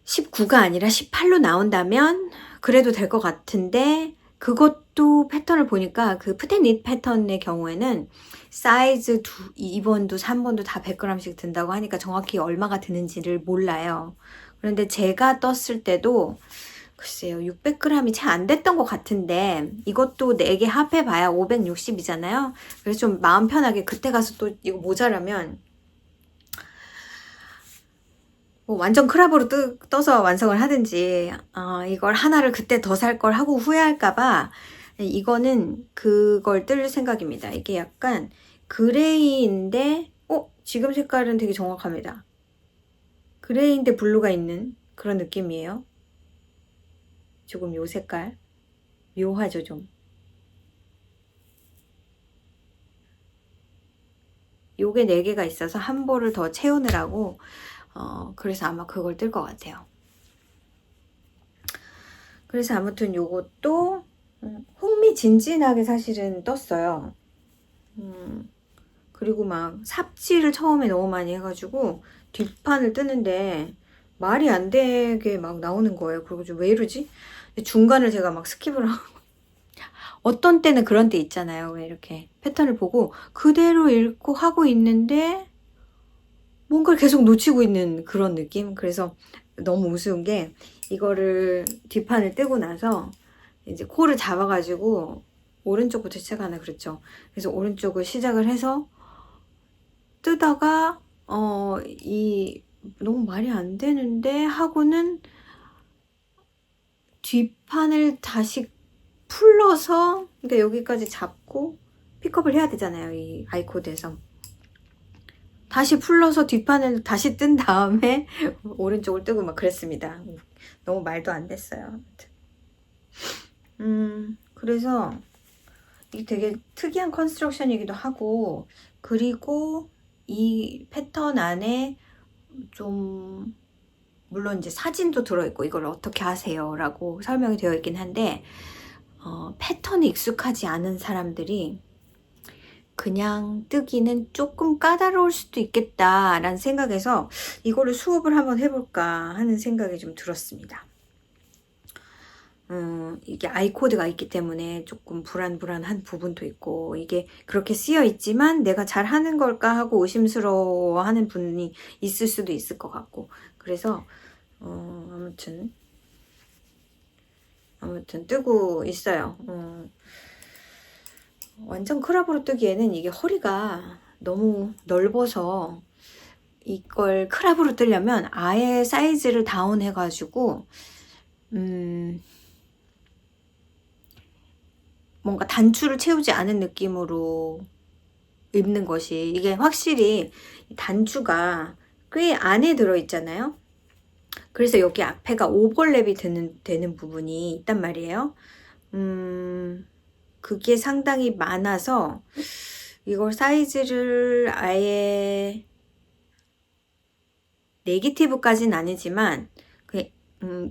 19가 아니라 18로 나온다면 그래도 될 것 같은데, 그것도 패턴을 보니까 그 푸테닛 패턴의 경우에는 사이즈 2번도 3번도 다 100g씩 든다고 하니까 정확히 얼마가 드는지를 몰라요. 그런데 제가 떴을 때도 글쎄요, 600g이 채 안 됐던 것 같은데, 이것도 4개 합해봐야 560이잖아요. 그래서 좀 마음 편하게 그때 가서 또 이거 모자라면, 뭐 완전 크랍으로 떠서 완성을 하든지, 이걸 하나를 그때 더 살 걸 하고 후회할까봐, 이거는 그걸 뜰 생각입니다. 이게 약간 그레이인데, 지금 색깔은 되게 정확합니다. 그레이인데 블루가 있는 그런 느낌이에요. 조금 요 색깔 묘하죠 좀. 요게 4개가 있어서 한 볼을 더 채우느라고 그래서 아마 그걸 뜰 것 같아요. 그래서 아무튼 요것도 흥미진진하게 사실은 떴어요. 그리고 막 삽질을 처음에 너무 많이 해가지고 뒷판을 뜨는데 말이 안 되게 막 나오는 거예요. 그리고 좀 왜 이러지? 중간을 제가 막 스킵을 하고 어떤 때는 그런 때 있잖아요. 왜 이렇게 패턴을 보고 그대로 읽고 하고 있는데 뭔가를 계속 놓치고 있는 그런 느낌? 그래서 너무 우스운 게 이거를 뒷판을 뜨고 나서 이제 코를 잡아가지고 오른쪽부터 시작하나 그랬죠. 그래서 오른쪽을 시작을 해서 뜨다가 너무 말이 안 되는데 하고는 뒷판을 다시 풀러서 그러니까 여기까지 잡고 픽업을 해야 되잖아요. 이 아이코드에서 다시 풀러서 뒷판을 다시 뜬 다음에 오른쪽을 뜨고 막 그랬습니다. 너무 말도 안 됐어요. 그래서 이게 되게 특이한 컨스트럭션이기도 하고 그리고 이 패턴 안에 좀 물론 이제 사진도 들어있고 이걸 어떻게 하세요 라고 설명이 되어 있긴 한데 패턴이 익숙하지 않은 사람들이 그냥 뜨기는 조금 까다로울 수도 있겠다라는 생각에서 이거를 수업을 한번 해볼까 하는 생각이 좀 들었습니다. 이게 아이코드가 있기 때문에 조금 불안불안한 부분도 있고 이게 그렇게 쓰여 있지만 내가 잘 하는 걸까 하고 의심스러워 하는 분이 있을 수도 있을 것 같고 그래서 아무튼 뜨고 있어요. 완전 크랍으로 뜨기에는 이게 허리가 너무 넓어서 이걸 크랍으로 뜨려면 아예 사이즈를 다운해가지고 뭔가 단추를 채우지 않은 느낌으로 입는 것이, 이게 확실히 단추가 꽤 안에 들어있잖아요. 그래서 여기 앞에가 오버랩이 되는 부분이 있단 말이에요. 그게 상당히 많아서 이걸 사이즈를 아예 네기티브까지는 아니지만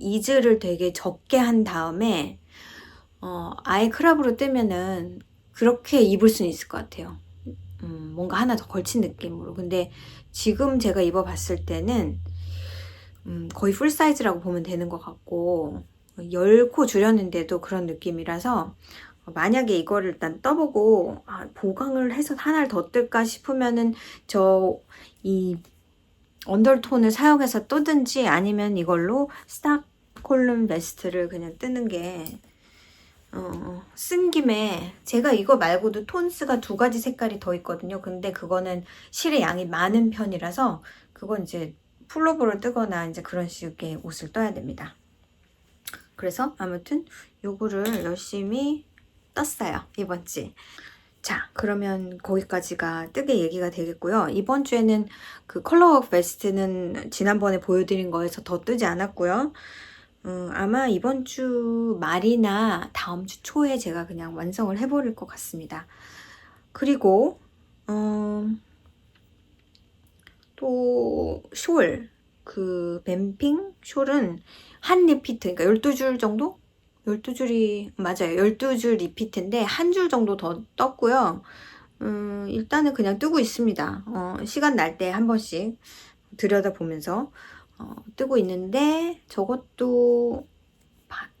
이즈를 되게 적게 한 다음에 아예 크랍으로 뜨면은 그렇게 입을 수는 있을 것 같아요. 뭔가 하나 더 걸친 느낌으로. 근데 지금 제가 입어봤을 때는 거의 풀 사이즈라고 보면 되는 것 같고, 10코 줄였는데도 그런 느낌이라서 만약에 이거를 일단 떠보고 보강을 해서 하나를 더 뜰까 싶으면은 이 언더톤을 사용해서 뜨든지 아니면 이걸로 스톡홀름 베스트를 그냥 뜨는 게 쓴 김에, 제가 이거 말고도 톤스가 2가지 색깔이 더 있거든요. 근데 그거는 실의 양이 많은 편이라서 그건 이제 풀오버를 뜨거나 이제 그런 식의 옷을 떠야 됩니다. 그래서 아무튼 요거를 열심히 떴어요, 이번 주에. 자, 그러면 거기까지가 뜨개 얘기가 되겠고요. 이번 주에는 그 컬러워크 베스트는 지난번에 보여드린 거에서 더 뜨지 않았고요. 아마 이번 주 말이나 다음 주 초에 제가 그냥 완성을 해버릴 것 같습니다. 그리고 또 그 뱀핑 숄은 한 리피트, 그러니까 12줄 정도? 12줄이 맞아요. 12줄 리피트인데 한 줄 정도 더 떴고요. 일단은 그냥 뜨고 있습니다. 시간 날 때 한 번씩 들여다보면서 뜨고 있는데, 저것도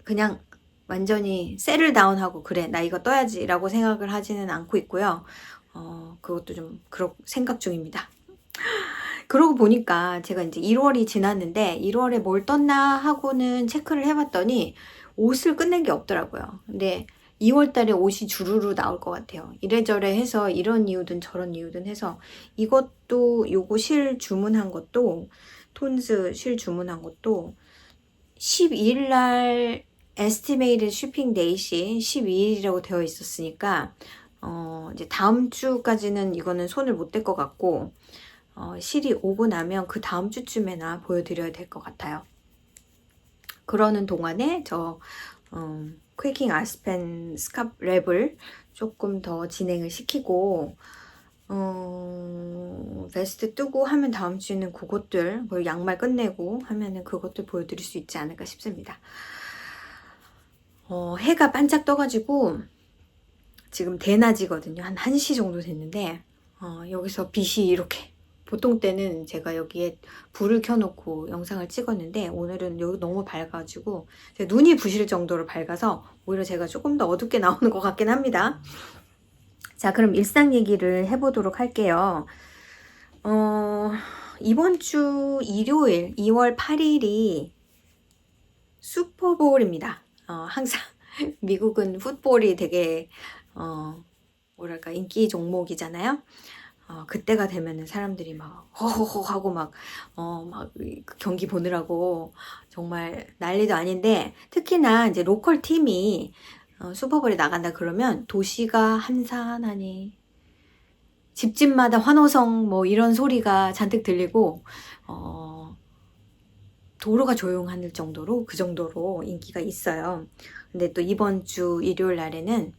그냥 완전히 셀을 다운하고 그래 나 이거 떠야지 라고 생각을 하지는 않고 있고요. 그것도 좀 생각 중입니다. 그러고 보니까 제가 이제 1월이 지났는데 1월에 뭘 떴나 하고는 체크를 해봤더니 옷을 끝낸 게 없더라고요. 근데 2월 달에 옷이 주르르 나올 것 같아요. 이래저래 해서 이런 이유든 저런 이유든 해서, 이것도 요거 실 주문한 것도, 톤스 실 주문한 것도 12일 날 에스티메이트 쉬핑 데이시 12일이라고 되어 있었으니까 이제 다음 주까지는 이거는 손을 못 댈 것 같고, 실이 오고 나면 그 다음 주쯤에나 보여드려야 될 것 같아요. 그러는 동안에 저 퀘이킹 아스펜 스캅 랩을 조금 더 진행을 시키고, 베스트 뜨고 하면 다음 주에는 그것들, 그리고 양말 끝내고 하면은 그것들 보여드릴 수 있지 않을까 싶습니다. 해가 반짝 떠가지고 지금 대낮이거든요. 한 1시 정도 됐는데 여기서 빛이 이렇게, 보통 때는 제가 여기에 불을 켜놓고 영상을 찍었는데 오늘은 여기 너무 밝아가지고 눈이 부실 정도로 밝아서 오히려 제가 조금 더 어둡게 나오는 것 같긴 합니다. 자, 그럼 일상 얘기를 해보도록 할게요. 이번 주 일요일 2월 8일이 슈퍼볼입니다. 항상 미국은 풋볼이 되게 뭐랄까 인기 종목이잖아요. 그때가 되면은 사람들이 막 허허허 하고 막 경기 보느라고 정말 난리도 아닌데, 특히나 이제 로컬 팀이 슈퍼볼에 나간다 그러면 도시가 한산하니 집집마다 환호성 뭐 이런 소리가 잔뜩 들리고 도로가 조용할 정도로, 그 정도로 인기가 있어요. 근데 또 이번 주 일요일 날에는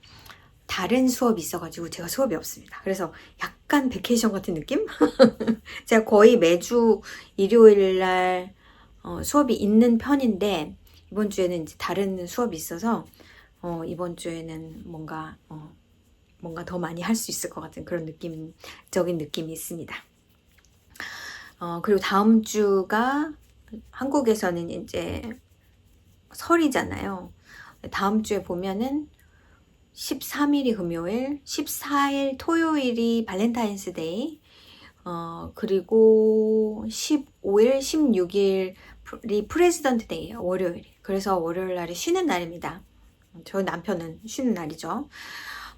다른 수업이 있어가지고 제가 수업이 없습니다. 그래서 약간 베케이션 같은 느낌? 제가 거의 매주 일요일 날 수업이 있는 편인데, 이번 주에는 이제 다른 수업이 있어서 이번 주에는 뭔가 더 많이 할 수 있을 것 같은 그런 느낌적인 느낌이 있습니다. 그리고 다음 주가 한국에서는 이제 설이잖아요. 다음 주에 보면은 13일이 금요일, 14일 토요일이 발렌타인스데이, 그리고 15일, 16일이 프레지던트 데이예요, 월요일. 그래서 월요일 날이 쉬는 날입니다. 저희 남편은 쉬는 날이죠.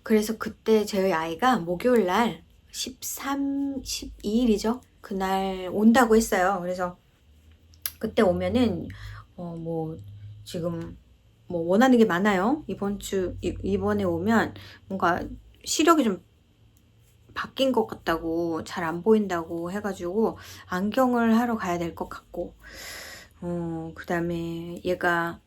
그래서 그때 저희 아이가 목요일 날 13, 12일이죠. 그날 온다고 했어요. 그래서 그때 오면은 지금 원하는 게 많아요. 이번에 오면 뭔가 시력이 좀 바뀐 것 같다고, 잘 안 보인다고 해가지고 안경을 하러 가야 될 것 같고, 그 다음에 얘가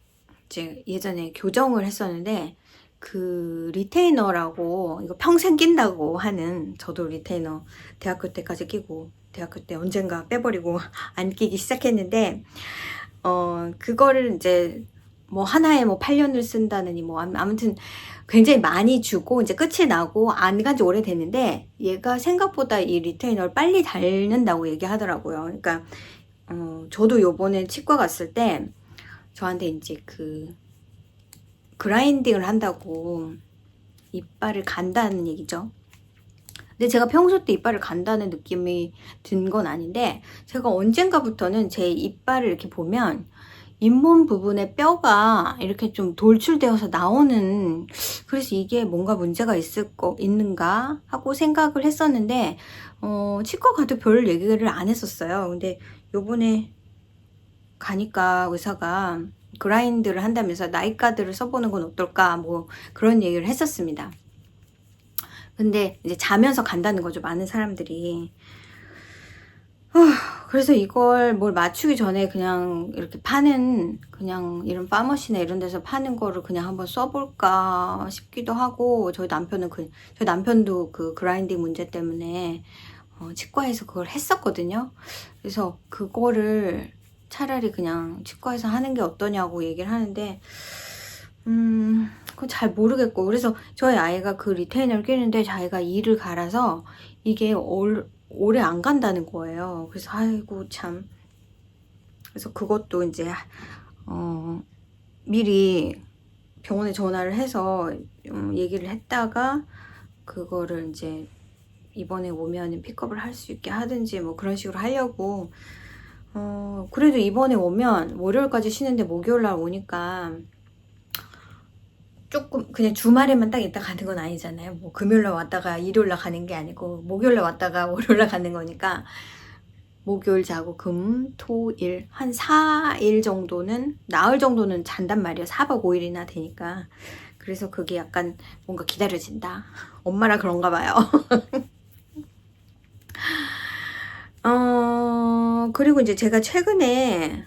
이제 예전에 교정을 했었는데 그 리테이너라고 이거 평생 낀다고 하는, 저도 리테이너 대학교 때까지 끼고 대학교 때 언젠가 빼버리고 안 끼기 시작했는데, 그거를 이제 뭐 하나에 뭐 8년을 쓴다느니 뭐 아무튼 굉장히 많이 주고 이제 끝이 나고 안 간지 오래됐는데, 얘가 생각보다 이 리테이너를 빨리 닳는다고 얘기하더라고요. 그러니까 저도 요번에 치과 갔을 때 저한테 이제 그 그라인딩을 한다고 이빨을 간다는 얘기죠. 근데 제가 평소 때 이빨을 간다는 느낌이 든 건 아닌데, 제가 언젠가부터는 제 이빨을 이렇게 보면 잇몸 부분에 뼈가 이렇게 좀 돌출되어서 나오는, 그래서 이게 뭔가 문제가 있는가 하고 생각을 했었는데, 치과 가도 별 얘기를 안 했었어요. 근데 요번에 가니까 의사가 그라인드를 한다면서 나이카드를 써보는 건 어떨까 뭐 그런 얘기를 했었습니다. 근데 이제 자면서 간다는 거죠, 많은 사람들이. 그래서 이걸 뭘 맞추기 전에 그냥 이렇게 파는, 그냥 이런 파머시나 이런 데서 파는 거를 그냥 한번 써볼까 싶기도 하고, 저희 남편도 그 그라인딩 문제 때문에 치과에서 그걸 했었거든요. 그래서 그거를 차라리 그냥 치과에서 하는 게 어떠냐고 얘기를 하는데, 그건 잘 모르겠고, 그래서 저희 아이가 그 리테이너를 끼는데 자기가 이를 갈아서 이게 오래 안 간다는 거예요. 그래서 아이고 참. 그래서 그것도 이제 미리 병원에 전화를 해서 얘기를 했다가 그거를 이제 이번에 오면 픽업을 할 수 있게 하든지 뭐 그런 식으로 하려고. 그래도 이번에 오면 월요일까지 쉬는데 목요일날 오니까 조금 그냥 주말에만 딱 있다 가는 건 아니잖아요. 뭐 금요일날 왔다가 일요일날 가는 게 아니고 목요일날 왔다가 월요일날 가는 거니까, 목요일 자고 금, 토, 일 한 4일 정도는, 나흘 정도는 잔단 말이에요. 4박 5일이나 되니까. 그래서 그게 약간 뭔가 기다려진다. 엄마라 그런가 봐요. 그리고 이제 제가 최근에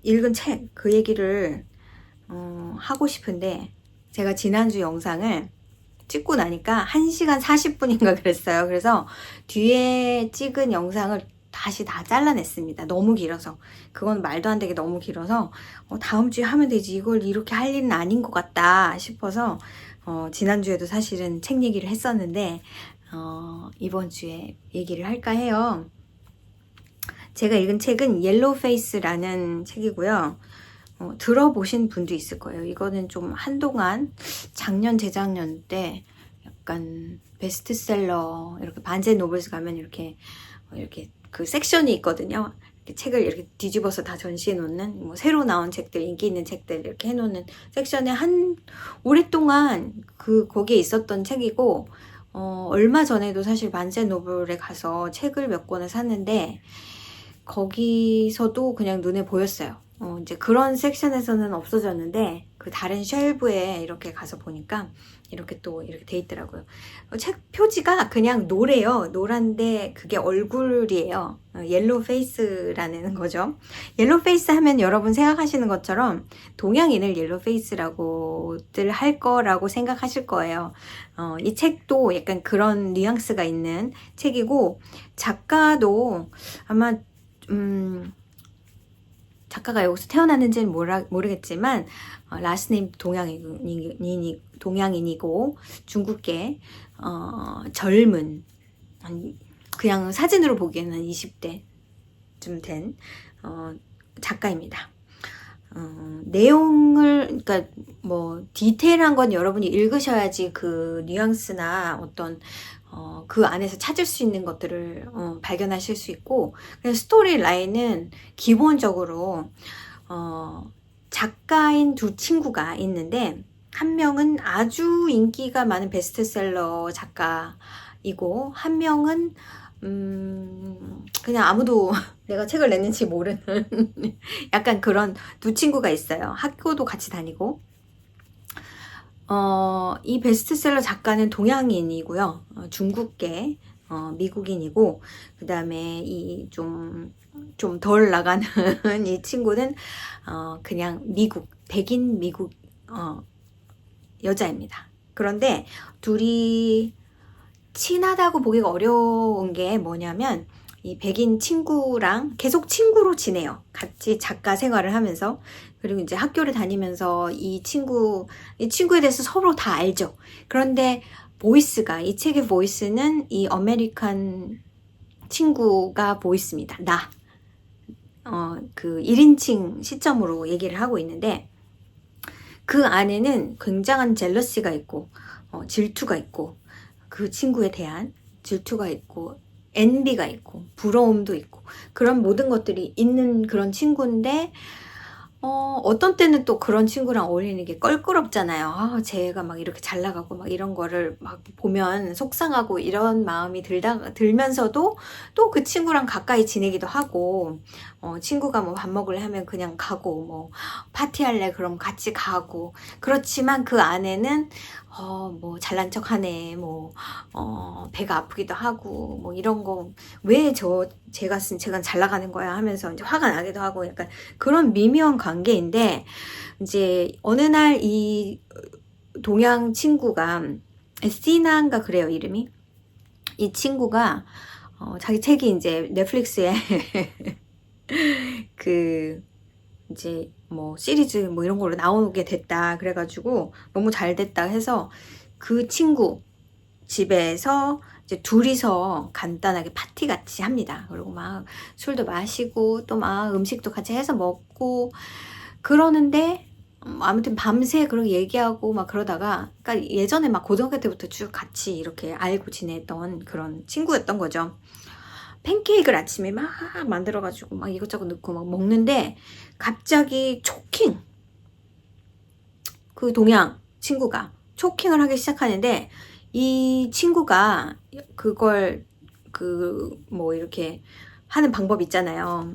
읽은 책, 그 얘기를 하고 싶은데, 제가 지난주 영상을 찍고 나니까 1시간 40분인가 그랬어요. 그래서 뒤에 찍은 영상을 다시 다 잘라냈습니다. 너무 길어서. 그건 말도 안 되게 너무 길어서 다음 주에 하면 되지, 이걸 이렇게 할 일은 아닌 것 같다 싶어서 지난주에도 사실은 책 얘기를 했었는데 이번 주에 얘기를 할까 해요. 제가 읽은 책은 옐로우 페이스라는 책이고요. 들어보신 분도 있을 거예요. 이거는 좀 한동안 작년, 재작년 때 약간 베스트셀러, 이렇게 반제 노블스 가면 이렇게 그 섹션이 있거든요. 이렇게 책을 이렇게 뒤집어서 다 전시해 놓는, 뭐 새로 나온 책들, 인기 있는 책들 이렇게 해 놓는 섹션에 오랫동안 거기에 있었던 책이고, 얼마 전에도 사실 반제 노블에 가서 책을 몇 권을 샀는데 거기서도 그냥 눈에 보였어요. 이제 그런 섹션에서는 없어졌는데 그 다른 쉘브에 이렇게 가서 보니까 이렇게 또 이렇게 돼 있더라고요. 책 표지가 그냥 노래요. 노란데 그게 얼굴이에요. 옐로우 페이스라는 거죠. 옐로우 페이스 하면 여러분 생각하시는 것처럼 동양인을 옐로우 페이스라고들 할 거라고 생각하실 거예요. 이 책도 약간 그런 뉘앙스가 있는 책이고, 작가도 아마 작가가 여기서 태어났는지는 모르겠지만 라스네임 동양인이고 중국계, 젊은, 그냥 사진으로 보기에는 한 20대쯤 된 작가입니다. 내용을, 그러니까 뭐 디테일한 건 여러분이 읽으셔야지 그 뉘앙스나 어떤 그 안에서 찾을 수 있는 것들을 발견하실 수 있고, 그냥 스토리 라인은 기본적으로 작가인 두 친구가 있는데, 한 명은 아주 인기가 많은 베스트셀러 작가이고, 한 명은 그냥 아무도 내가 책을 냈는지 모르는 약간 그런 두 친구가 있어요. 학교도 같이 다니고. 이 베스트셀러 작가는 동양인이고요. 중국계, 미국인이고, 그 다음에 이 좀 덜 나가는 이 친구는, 그냥 백인 미국, 여자입니다. 그런데 둘이 친하다고 보기가 어려운 게 뭐냐면, 이 백인 친구랑 계속 친구로 지내요. 같이 작가 생활을 하면서. 그리고 이제 학교를 다니면서 이 친구에 대해서 서로 다 알죠. 그런데 이 책의 보이스는 이 아메리칸 친구가 보이스입니다. 그 1인칭 시점으로 얘기를 하고 있는데, 그 안에는 굉장한 젤러시가 있고, 질투가 있고, 그 친구에 대한 질투가 있고, 엔비가 있고, 부러움도 있고, 그런 모든 것들이 있는 그런 친구인데, 어떤 때는 또 그런 친구랑 어울리는 게 껄끄럽잖아요. 쟤가 막 이렇게 잘 나가고 막 이런 거를 막 보면 속상하고 이런 마음이 들면서도 또 그 친구랑 가까이 지내기도 하고, 친구가 뭐 밥 먹을래 하면 그냥 가고, 뭐 파티할래 그럼 같이 가고, 그렇지만 그 안에는 뭐 잘난 척 하네, 뭐 배가 아프기도 하고, 뭐 이런 거 왜 제가 쓴 책은 잘 나가는 거야 하면서 이제 화가 나기도 하고, 약간 그런 미묘한 관계인데, 이제 어느 날 이 동양 친구가 에스티나인가 그래요, 이름이. 이 친구가 자기 책이 이제 넷플릭스에 그 이제 뭐 시리즈 뭐 이런 걸로 나오게 됐다 그래가지고 너무 잘 됐다 해서 그 친구 집에서 이제 둘이서 간단하게 파티 같이 합니다. 그리고 막 술도 마시고 또 막 음식도 같이 해서 먹고 그러는데, 아무튼 밤새 그렇게 얘기하고 막 그러다가, 그러니까 예전에 막 고등학교 때부터 쭉 같이 이렇게 알고 지냈던 그런 친구였던 거죠. 팬케이크를 아침에 막 만들어가지고 막 이것저것 넣고 막 먹는데, 갑자기 그 동양 친구가 초킹을 하기 시작하는데, 이 친구가 그걸 뭐 이렇게 하는 방법 있잖아요.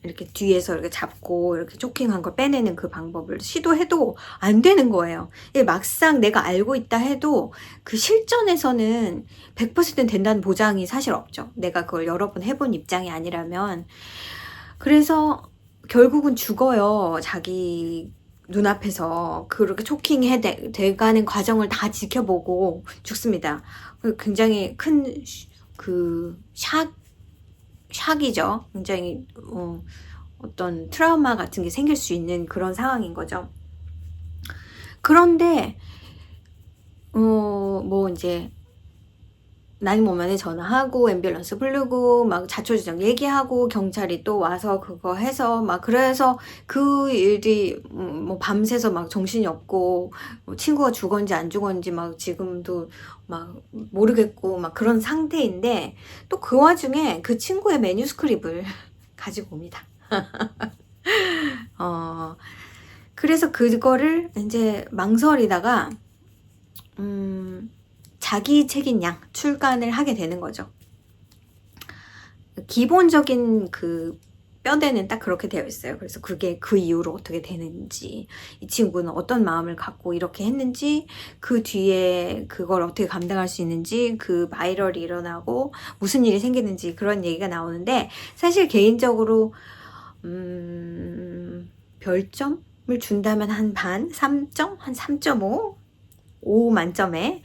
이렇게 뒤에서 이렇게 잡고 이렇게 초킹한 걸 빼내는 그 방법을 시도해도 안 되는 거예요. 막상 내가 알고 있다 해도 그 실전에서는 100% 된다는 보장이 사실 없죠. 내가 그걸 여러 번 해본 입장이 아니라면. 그래서 결국은 죽어요. 자기 눈앞에서 그렇게 초킹해 돼가는 과정을 다 지켜보고 죽습니다. 굉장히 큰 샥이죠. 굉장히 어떤 트라우마 같은 게 생길 수 있는 그런 상황인 거죠. 그런데 뭐 이제 나이모면에 전화하고 앰뷸런스 부르고 막 자초지종 얘기하고 경찰이 또 와서 그거 해서 막, 그래서 그 일이 뭐 밤새서 막 정신이 없고 뭐 친구가 죽었는지 안 죽었는지 막 지금도 막 모르겠고 막 그런 상태인데, 또 그 와중에 그 친구의 매뉴스크립을 가지고 옵니다. 그래서 그거를 이제 망설이다가 자기 책인 양 출간을 하게 되는 거죠. 기본적인 그 뼈대는 딱 그렇게 되어 있어요. 그래서 그게 그 이후로 어떻게 되는지, 이 친구는 어떤 마음을 갖고 이렇게 했는지, 그 뒤에 그걸 어떻게 감당할 수 있는지, 그 바이럴이 일어나고 무슨 일이 생기는지, 그런 얘기가 나오는데, 사실 개인적으로 별점을 준다면 한 3점? 한 3.5? 5 만점에.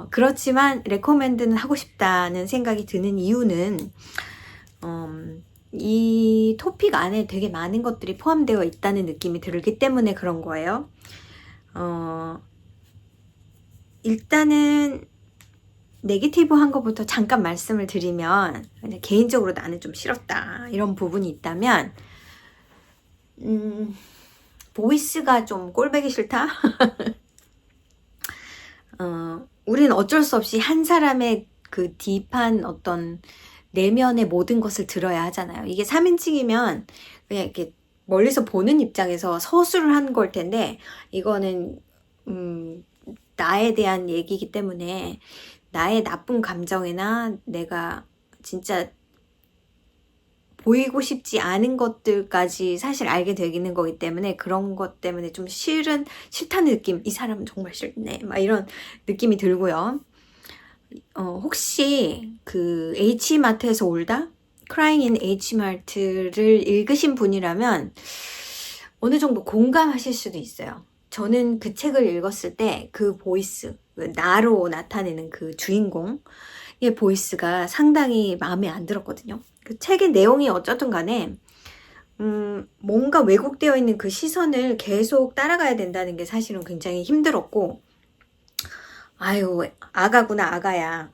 그렇지만 레코멘드는 하고 싶다는 생각이 드는 이유는, 이 토픽 안에 되게 많은 것들이 포함되어 있다는 느낌이 들기 때문에 그런 거예요. 일단은 네게티브한 것부터 잠깐 말씀을 드리면, 그냥 개인적으로 나는 좀 싫었다 이런 부분이 있다면, 보이스가 좀 꼴보기 싫다? 우리는 어쩔 수 없이 한 사람의 그 딥한 어떤 내면의 모든 것을 들어야 하잖아요. 이게 3인칭이면 그냥 이렇게 멀리서 보는 입장에서 서술을 한 걸 텐데, 이거는 나에 대한 얘기이기 때문에 나의 나쁜 감정이나 내가 진짜 보이고 싶지 않은 것들까지 사실 알게 되는 거기 때문에 그런 것 때문에 좀 싫다는 느낌, 이 사람은 정말 싫네 막 이런 느낌이 들고요. 혹시 그 H마트에서 올다? Crying in H마트를 읽으신 분이라면 어느 정도 공감하실 수도 있어요. 저는 그 책을 읽었을 때 그 보이스, 나로 나타내는 그 주인공의 보이스가 상당히 마음에 안 들었거든요. 그 책의 내용이 어쨌든 간에 뭔가 왜곡되어 있는 그 시선을 계속 따라가야 된다는 게 사실은 굉장히 힘들었고, 아유 아가구나 아가야.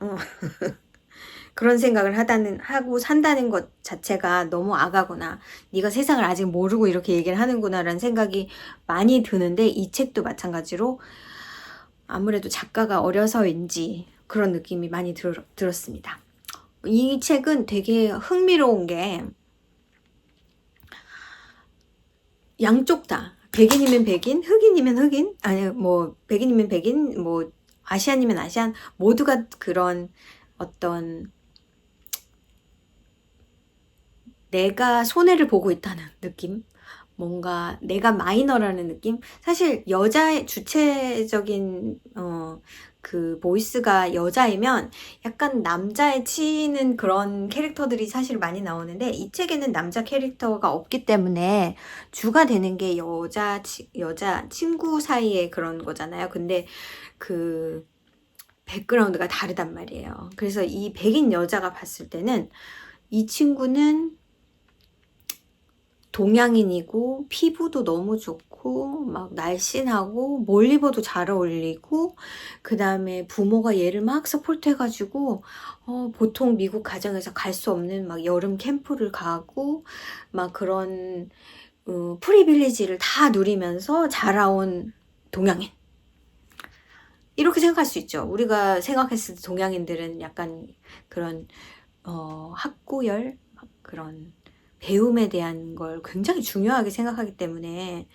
그런 생각을 하고 산다는 것 자체가 너무 아가구나. 네가 세상을 아직 모르고 이렇게 얘기를 하는구나 라는 생각이 많이 드는데, 이 책도 마찬가지로 아무래도 작가가 어려서인지 그런 느낌이 많이 들었습니다. 이 책은 되게 흥미로운 게 양쪽 다, 백인이면 백인, 흑인이면 흑인, 아니 뭐 백인이면 백인, 뭐 아시안이면 아시안, 모두가 그런 어떤 내가 손해를 보고 있다는 느낌, 뭔가 내가 마이너라는 느낌. 사실 여자의 주체적인 그 보이스가 여자이면 약간 남자에 치이는 그런 캐릭터들이 사실 많이 나오는데, 이 책에는 남자 캐릭터가 없기 때문에 주가 되는 게 여자 친구 사이의 그런 거잖아요. 근데 그 백그라운드가 다르단 말이에요. 그래서 이 백인 여자가 봤을 때는 이 친구는 동양인이고 피부도 너무 좋고 막 날씬하고 뭘 입어도 잘 어울리고, 그 다음에 부모가 얘를 막 서포트해가지고 보통 미국 가정에서 갈 수 없는 막 여름 캠프를 가고 막 그런 프리빌리지를 다 누리면서 자라온 동양인, 이렇게 생각할 수 있죠. 우리가 생각했을 때 동양인들은 약간 그런 학구열, 그런 배움에 대한 걸 굉장히 중요하게 생각하기 때문에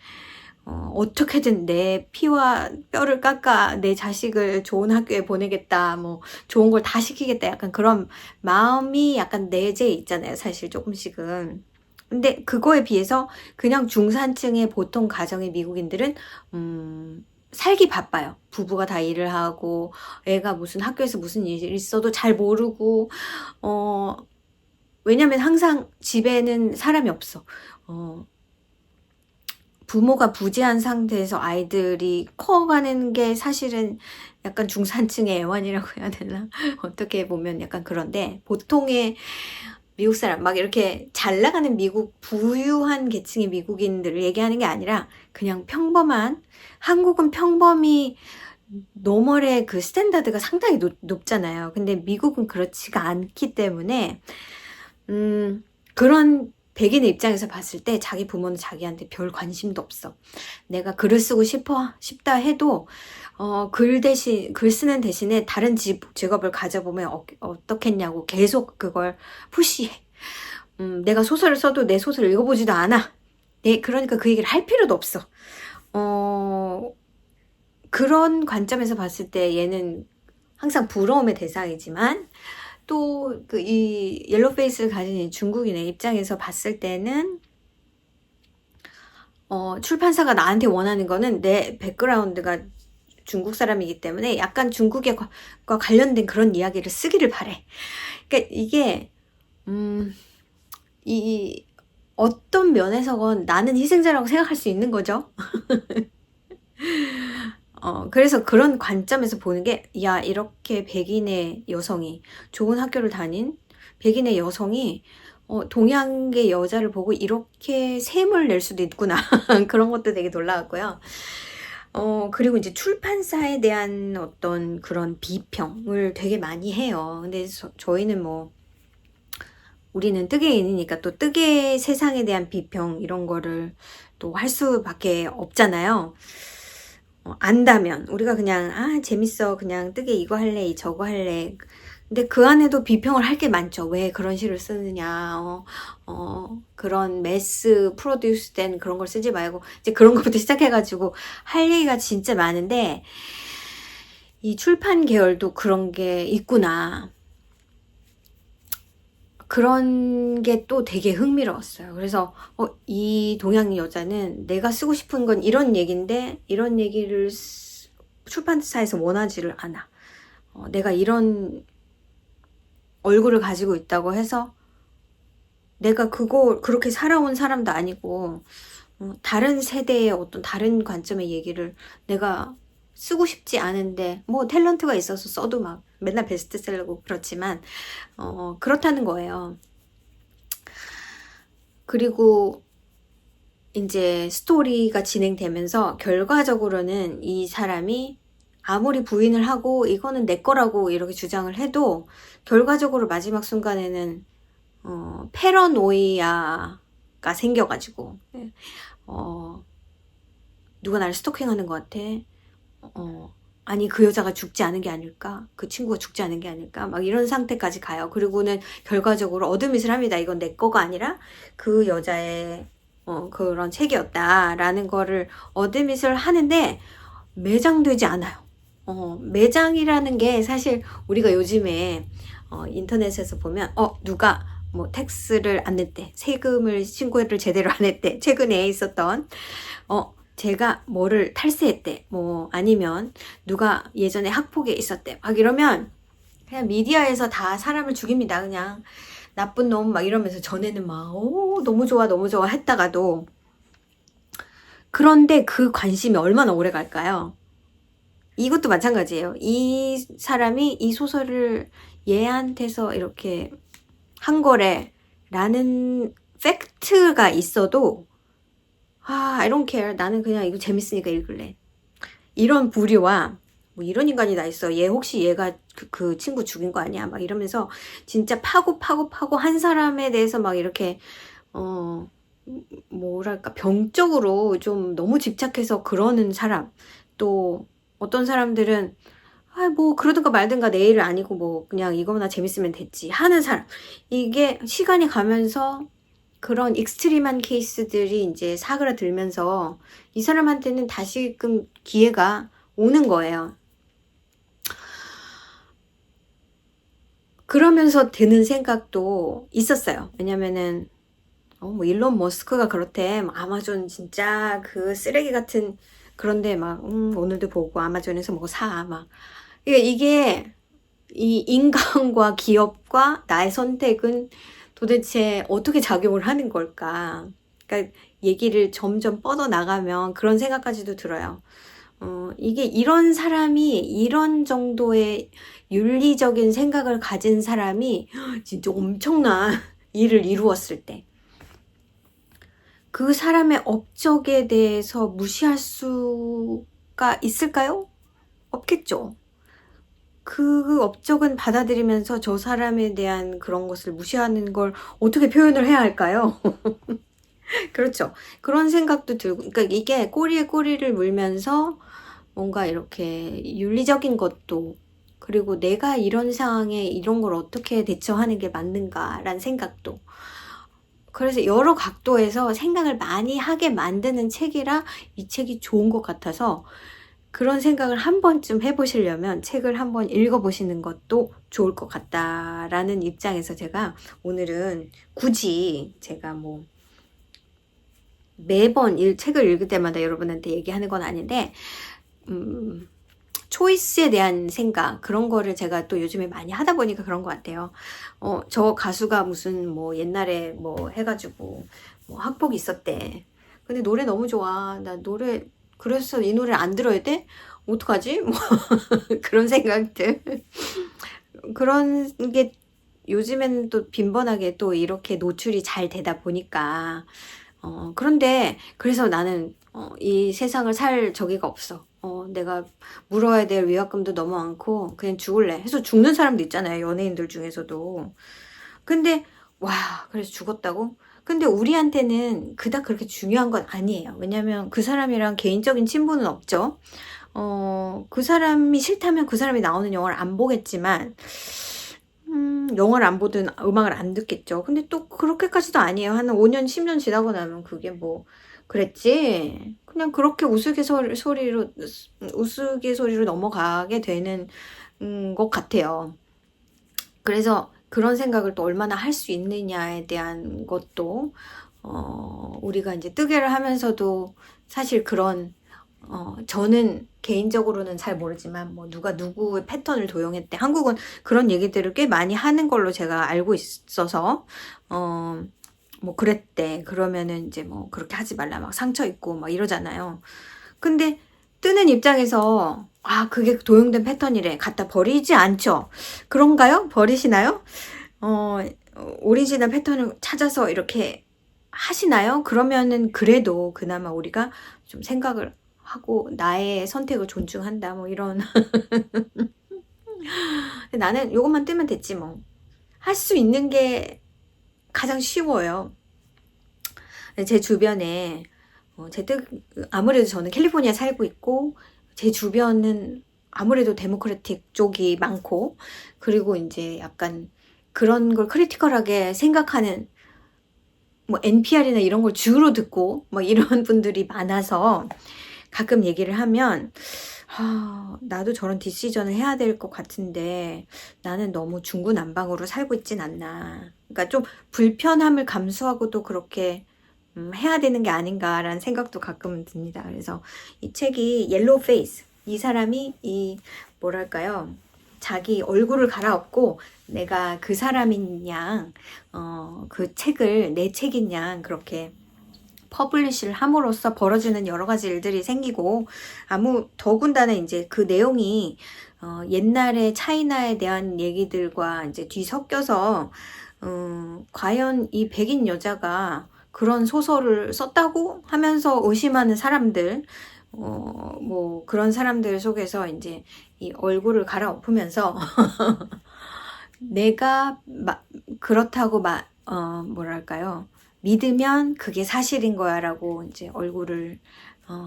어떻게든 내 피와 뼈를 깎아 내 자식을 좋은 학교에 보내겠다, 뭐 좋은 걸 다 시키겠다, 약간 그런 마음이 약간 내재해 있잖아요, 사실 조금씩은. 근데 그거에 비해서 그냥 중산층의 보통 가정의 미국인들은 살기 바빠요. 부부가 다 일을 하고 애가 무슨 학교에서 무슨 일이 있어도 잘 모르고, 왜냐면 항상 집에는 사람이 없어. 부모가 부재한 상태에서 아이들이 커가는 게 사실은 약간 중산층의 애환이라고 해야 되나? 어떻게 보면 약간 그런데, 보통의 미국 사람, 막 이렇게 잘 나가는 미국 부유한 계층의 미국인들을 얘기하는 게 아니라 그냥 평범한, 한국은 평범이 노멀의 그 스탠다드가 상당히 높잖아요. 근데 미국은 그렇지가 않기 때문에 그런 백인의 입장에서 봤을 때 자기 부모는 자기한테 별 관심도 없어. 내가 글을 쓰고 싶다 해도 글 쓰는 대신에 다른 직업을 가져보면 어떻겠냐고 계속 그걸 푸시해. 내가 소설을 써도 내 소설을 읽어보지도 않아. 그러니까 그 얘기를 할 필요도 없어. 그런 관점에서 봤을 때 얘는 항상 부러움의 대상이지만, 또 이 옐로우 페이스를 가진 이 중국인의 입장에서 봤을 때는 출판사가 나한테 원하는 거는 내 백그라운드가 중국 사람이기 때문에 약간 중국과 관련된 그런 이야기를 쓰기를 바래. 그러니까 이게 이 어떤 면에서건 나는 희생자라고 생각할 수 있는 거죠. 그래서 그런 관점에서 보는 게, 야, 이렇게 백인의 여성이, 좋은 학교를 다닌 백인의 여성이 동양계 여자를 보고 이렇게 샘을 낼 수도 있구나. 그런 것도 되게 놀라웠고요. 그리고 이제 출판사에 대한 어떤 그런 비평을 되게 많이 해요. 근데 저희는 뭐, 우리는 뜨개인이니까 또 뜨개 세상에 대한 비평 이런 거를 또 할 수밖에 없잖아요. 안다면 우리가 그냥 재밌어, 그냥 뜨개 이거 할래 저거 할래. 근데 그 안에도 비평을 할 게 많죠. 왜 그런 시를 쓰느냐, 그런 매스 프로듀스 된 그런 걸 쓰지 말고, 이제 그런 것부터 시작해가지고 할 얘기가 진짜 많은데, 이 출판 계열도 그런 게 있구나. 그런 게 또 되게 흥미로웠어요. 그래서 이 동양 여자는 내가 쓰고 싶은 건 이런 얘기인데 이런 얘기를 출판사에서 원하지를 않아. 내가 이런 얼굴을 가지고 있다고 해서 내가 그렇게 살아온 사람도 아니고 다른 세대의 어떤 다른 관점의 얘기를 내가 쓰고 싶지 않은데 뭐 탤런트가 있어서 써도 막 맨날 베스트셀러고 그렇지만 그렇다는 거예요. 그리고 이제 스토리가 진행되면서 결과적으로는 이 사람이 아무리 부인을 하고 이거는 내 거라고 이렇게 주장을 해도 결과적으로 마지막 순간에는 패러노이아가 생겨가지고 누가 나를 스토킹하는 것 같아. 아니 그 여자가 죽지 않은 게 아닐까? 그 친구가 죽지 않은 게 아닐까? 막 이런 상태까지 가요. 그리고는 결과적으로 어드밋을 합니다. 이건 내 거가 아니라 그 여자의 그런 책이었다라는 거를 어드밋을 하는데 매장되지 않아요. 매장이라는 게 사실 우리가 요즘에 인터넷에서 보면 누가 뭐 텍스를 안 냈대, 세금을 신고를 제대로 안 했대, 최근에 있었던 제가 뭐를 탈세했대, 뭐 아니면 누가 예전에 학폭에 있었대, 막 이러면 그냥 미디어에서 다 사람을 죽입니다. 그냥 나쁜 놈 막 이러면서 전에는 막 너무 좋아 너무 좋아 했다가도, 그런데 그 관심이 얼마나 오래 갈까요? 이것도 마찬가지예요. 이 사람이 이 소설을 얘한테서 이렇게 한 거래 라는 팩트가 있어도 I don't care. 나는 그냥 이거 재밌으니까 읽을래. 이런 부류와 뭐 이런 인간이 다 있어. 얘 혹시 얘가 그 친구 죽인 거 아니야? 막 이러면서 진짜 파고 한 사람에 대해서 막 이렇게 뭐랄까 병적으로 좀 너무 집착해서 그러는 사람, 또 어떤 사람들은 뭐 그러든가 말든가 내일은 아니고 뭐 그냥 이거나 재밌으면 됐지 하는 사람, 이게 시간이 가면서 그런 익스트림한 케이스들이 이제 사그라들면서 이 사람한테는 다시금 기회가 오는 거예요. 그러면서 드는 생각도 있었어요. 왜냐면은 뭐 일론 머스크가 그렇대. 아마존 진짜 그 쓰레기 같은, 그런데 막 오늘도 보고 아마존에서 뭐 사 막 이게 이 인간과 기업과 나의 선택은 도대체 어떻게 작용을 하는 걸까? 그러니까 얘기를 점점 뻗어나가면 그런 생각까지도 들어요. 이게 이런 사람이, 이런 정도의 윤리적인 생각을 가진 사람이 진짜 엄청난 일을 이루었을 때 그 사람의 업적에 대해서 무시할 수가 있을까요? 없겠죠. 그 업적은 받아들이면서 저 사람에 대한 그런 것을 무시하는 걸 어떻게 표현을 해야 할까요? 그렇죠. 그런 생각도 들고, 그러니까 이게 꼬리에 꼬리를 물면서 뭔가 이렇게 윤리적인 것도, 그리고 내가 이런 상황에 이런 걸 어떻게 대처하는 게 맞는가라는 생각도, 그래서 여러 각도에서 생각을 많이 하게 만드는 책이라 이 책이 좋은 것 같아서, 그런 생각을 한 번쯤 해보시려면 책을 한번 읽어보시는 것도 좋을 것 같다라는 입장에서 제가 오늘은 굳이 제가 뭐 매번 책을 읽을 때마다 여러분한테 얘기하는 건 아닌데 초이스에 대한 생각, 그런 거를 제가 또 요즘에 많이 하다 보니까 그런 것 같아요. 저 가수가 무슨 뭐 옛날에 뭐 해가지고 뭐 학폭이 있었대. 근데 노래 너무 좋아. 나 노래, 그래서 이 노래를 안 들어야 돼? 어떡하지? 뭐 그런 생각들. 그런 게 요즘에는 또 빈번하게 또 이렇게 노출이 잘 되다 보니까 그런데 그래서 나는 이 세상을 살 저기가 없어. 내가 물어야 될 위약금도 너무 많고 그냥 죽을래 해서 죽는 사람도 있잖아요. 연예인들 중에서도. 근데 와, 그래서 죽었다고? 근데 우리한테는 그닥 그렇게 중요한 건 아니에요. 왜냐면 그 사람이랑 개인적인 친분은 없죠. 그 사람이 싫다면 그 사람이 나오는 영화를 안 보겠지만 영화를 안 보든 음악을 안 듣겠죠. 근데 또 그렇게까지도 아니에요. 한 5년, 10년 지나고 나면 그게 뭐 그랬지. 그냥 그렇게 우스갯소리로 넘어가게 되는 것 같아요. 그래서 그런 생각을 또 얼마나 할 수 있느냐에 대한 것도 우리가 이제 뜨개를 하면서도 사실 그런 저는 개인적으로는 잘 모르지만 뭐 누가 누구의 패턴을 도용했대. 한국은 그런 얘기들을 꽤 많이 하는 걸로 제가 알고 있어서 뭐 그랬대. 그러면은 이제 뭐 그렇게 하지 말라 막 상처 입고 막 이러잖아요. 근데 뜨는 입장에서 아 그게 도용된 패턴이래 갖다 버리지 않죠. 그런가요? 버리시나요? 오리지널 패턴을 찾아서 이렇게 하시나요? 그러면은 그래도 그나마 우리가 좀 생각을 하고 나의 선택을 존중한다 뭐 이런 나는 요것만 뜨면 됐지 뭐. 할 수 있는 게 가장 쉬워요. 제 주변에 아무래도 저는 캘리포니아 살고 있고 제 주변은 아무래도 데모크래틱 쪽이 많고 그리고 이제 약간 그런 걸 크리티컬하게 생각하는 뭐 NPR이나 이런 걸 주로 듣고 뭐 이런 분들이 많아서 가끔 얘기를 하면 나도 저런 디시전을 해야 될 것 같은데 나는 너무 중구난방으로 살고 있진 않나. 그러니까 좀 불편함을 감수하고도 그렇게 해야 되는 게 아닌가라는 생각도 가끔 듭니다. 그래서 이 책이 옐로우 페이스, 이 사람이 이 뭐랄까요, 자기 얼굴을 갈아엎고 내가 그 사람인 양 그 책을 내 책인 양 그렇게 퍼블리시를 함으로써 벌어지는 여러 가지 일들이 생기고 더군다나 이제 그 내용이 옛날에 차이나에 대한 얘기들과 이제 뒤섞여서 과연 이 백인 여자가 그런 소설을 썼다고 하면서 의심하는 사람들 뭐 그런 사람들 속에서 이제 이 얼굴을 갈아엎으면서 내가 그렇다고 뭐랄까요, 믿으면 그게 사실인 거야 라고 이제 얼굴을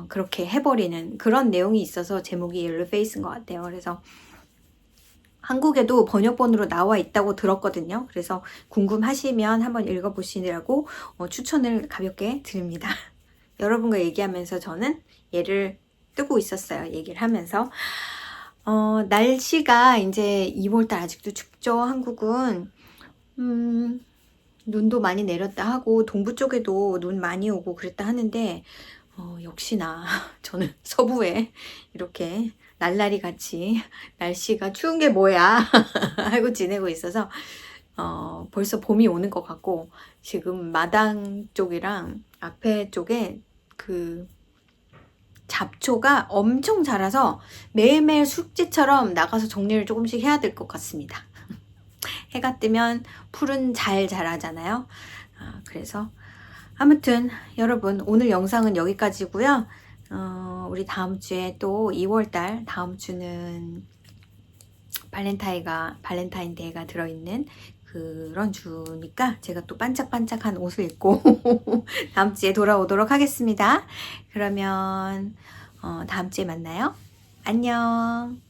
그렇게 해버리는 그런 내용이 있어서 제목이 옐로우 페이스인 것 같아요. 그래서 한국에도 번역본으로 나와 있다고 들었거든요. 그래서 궁금하시면 한번 읽어보시라고 추천을 가볍게 드립니다. 여러분과 얘기하면서 저는 얘를 뜨고 있었어요. 얘기를 하면서 날씨가 이제 2월달 아직도 춥죠. 한국은 눈도 많이 내렸다 하고 동부 쪽에도 눈 많이 오고 그랬다 하는데 역시나 저는 서부에 이렇게 날라리 같이 날씨가 추운 게 뭐야 하고 지내고 있어서 벌써 봄이 오는 것 같고 지금 마당 쪽이랑 앞에 쪽에 그 잡초가 엄청 자라서 매일매일 숙제처럼 나가서 정리를 조금씩 해야 될 것 같습니다. 해가 뜨면 풀은 잘 자라잖아요. 그래서 아무튼 여러분 오늘 영상은 여기까지고요. 우리 다음 주에 또 2월달 다음 주는 발렌타인데이가 들어있는 그런 주니까 제가 또 반짝반짝한 옷을 입고 다음 주에 돌아오도록 하겠습니다. 그러면 다음 주에 만나요. 안녕.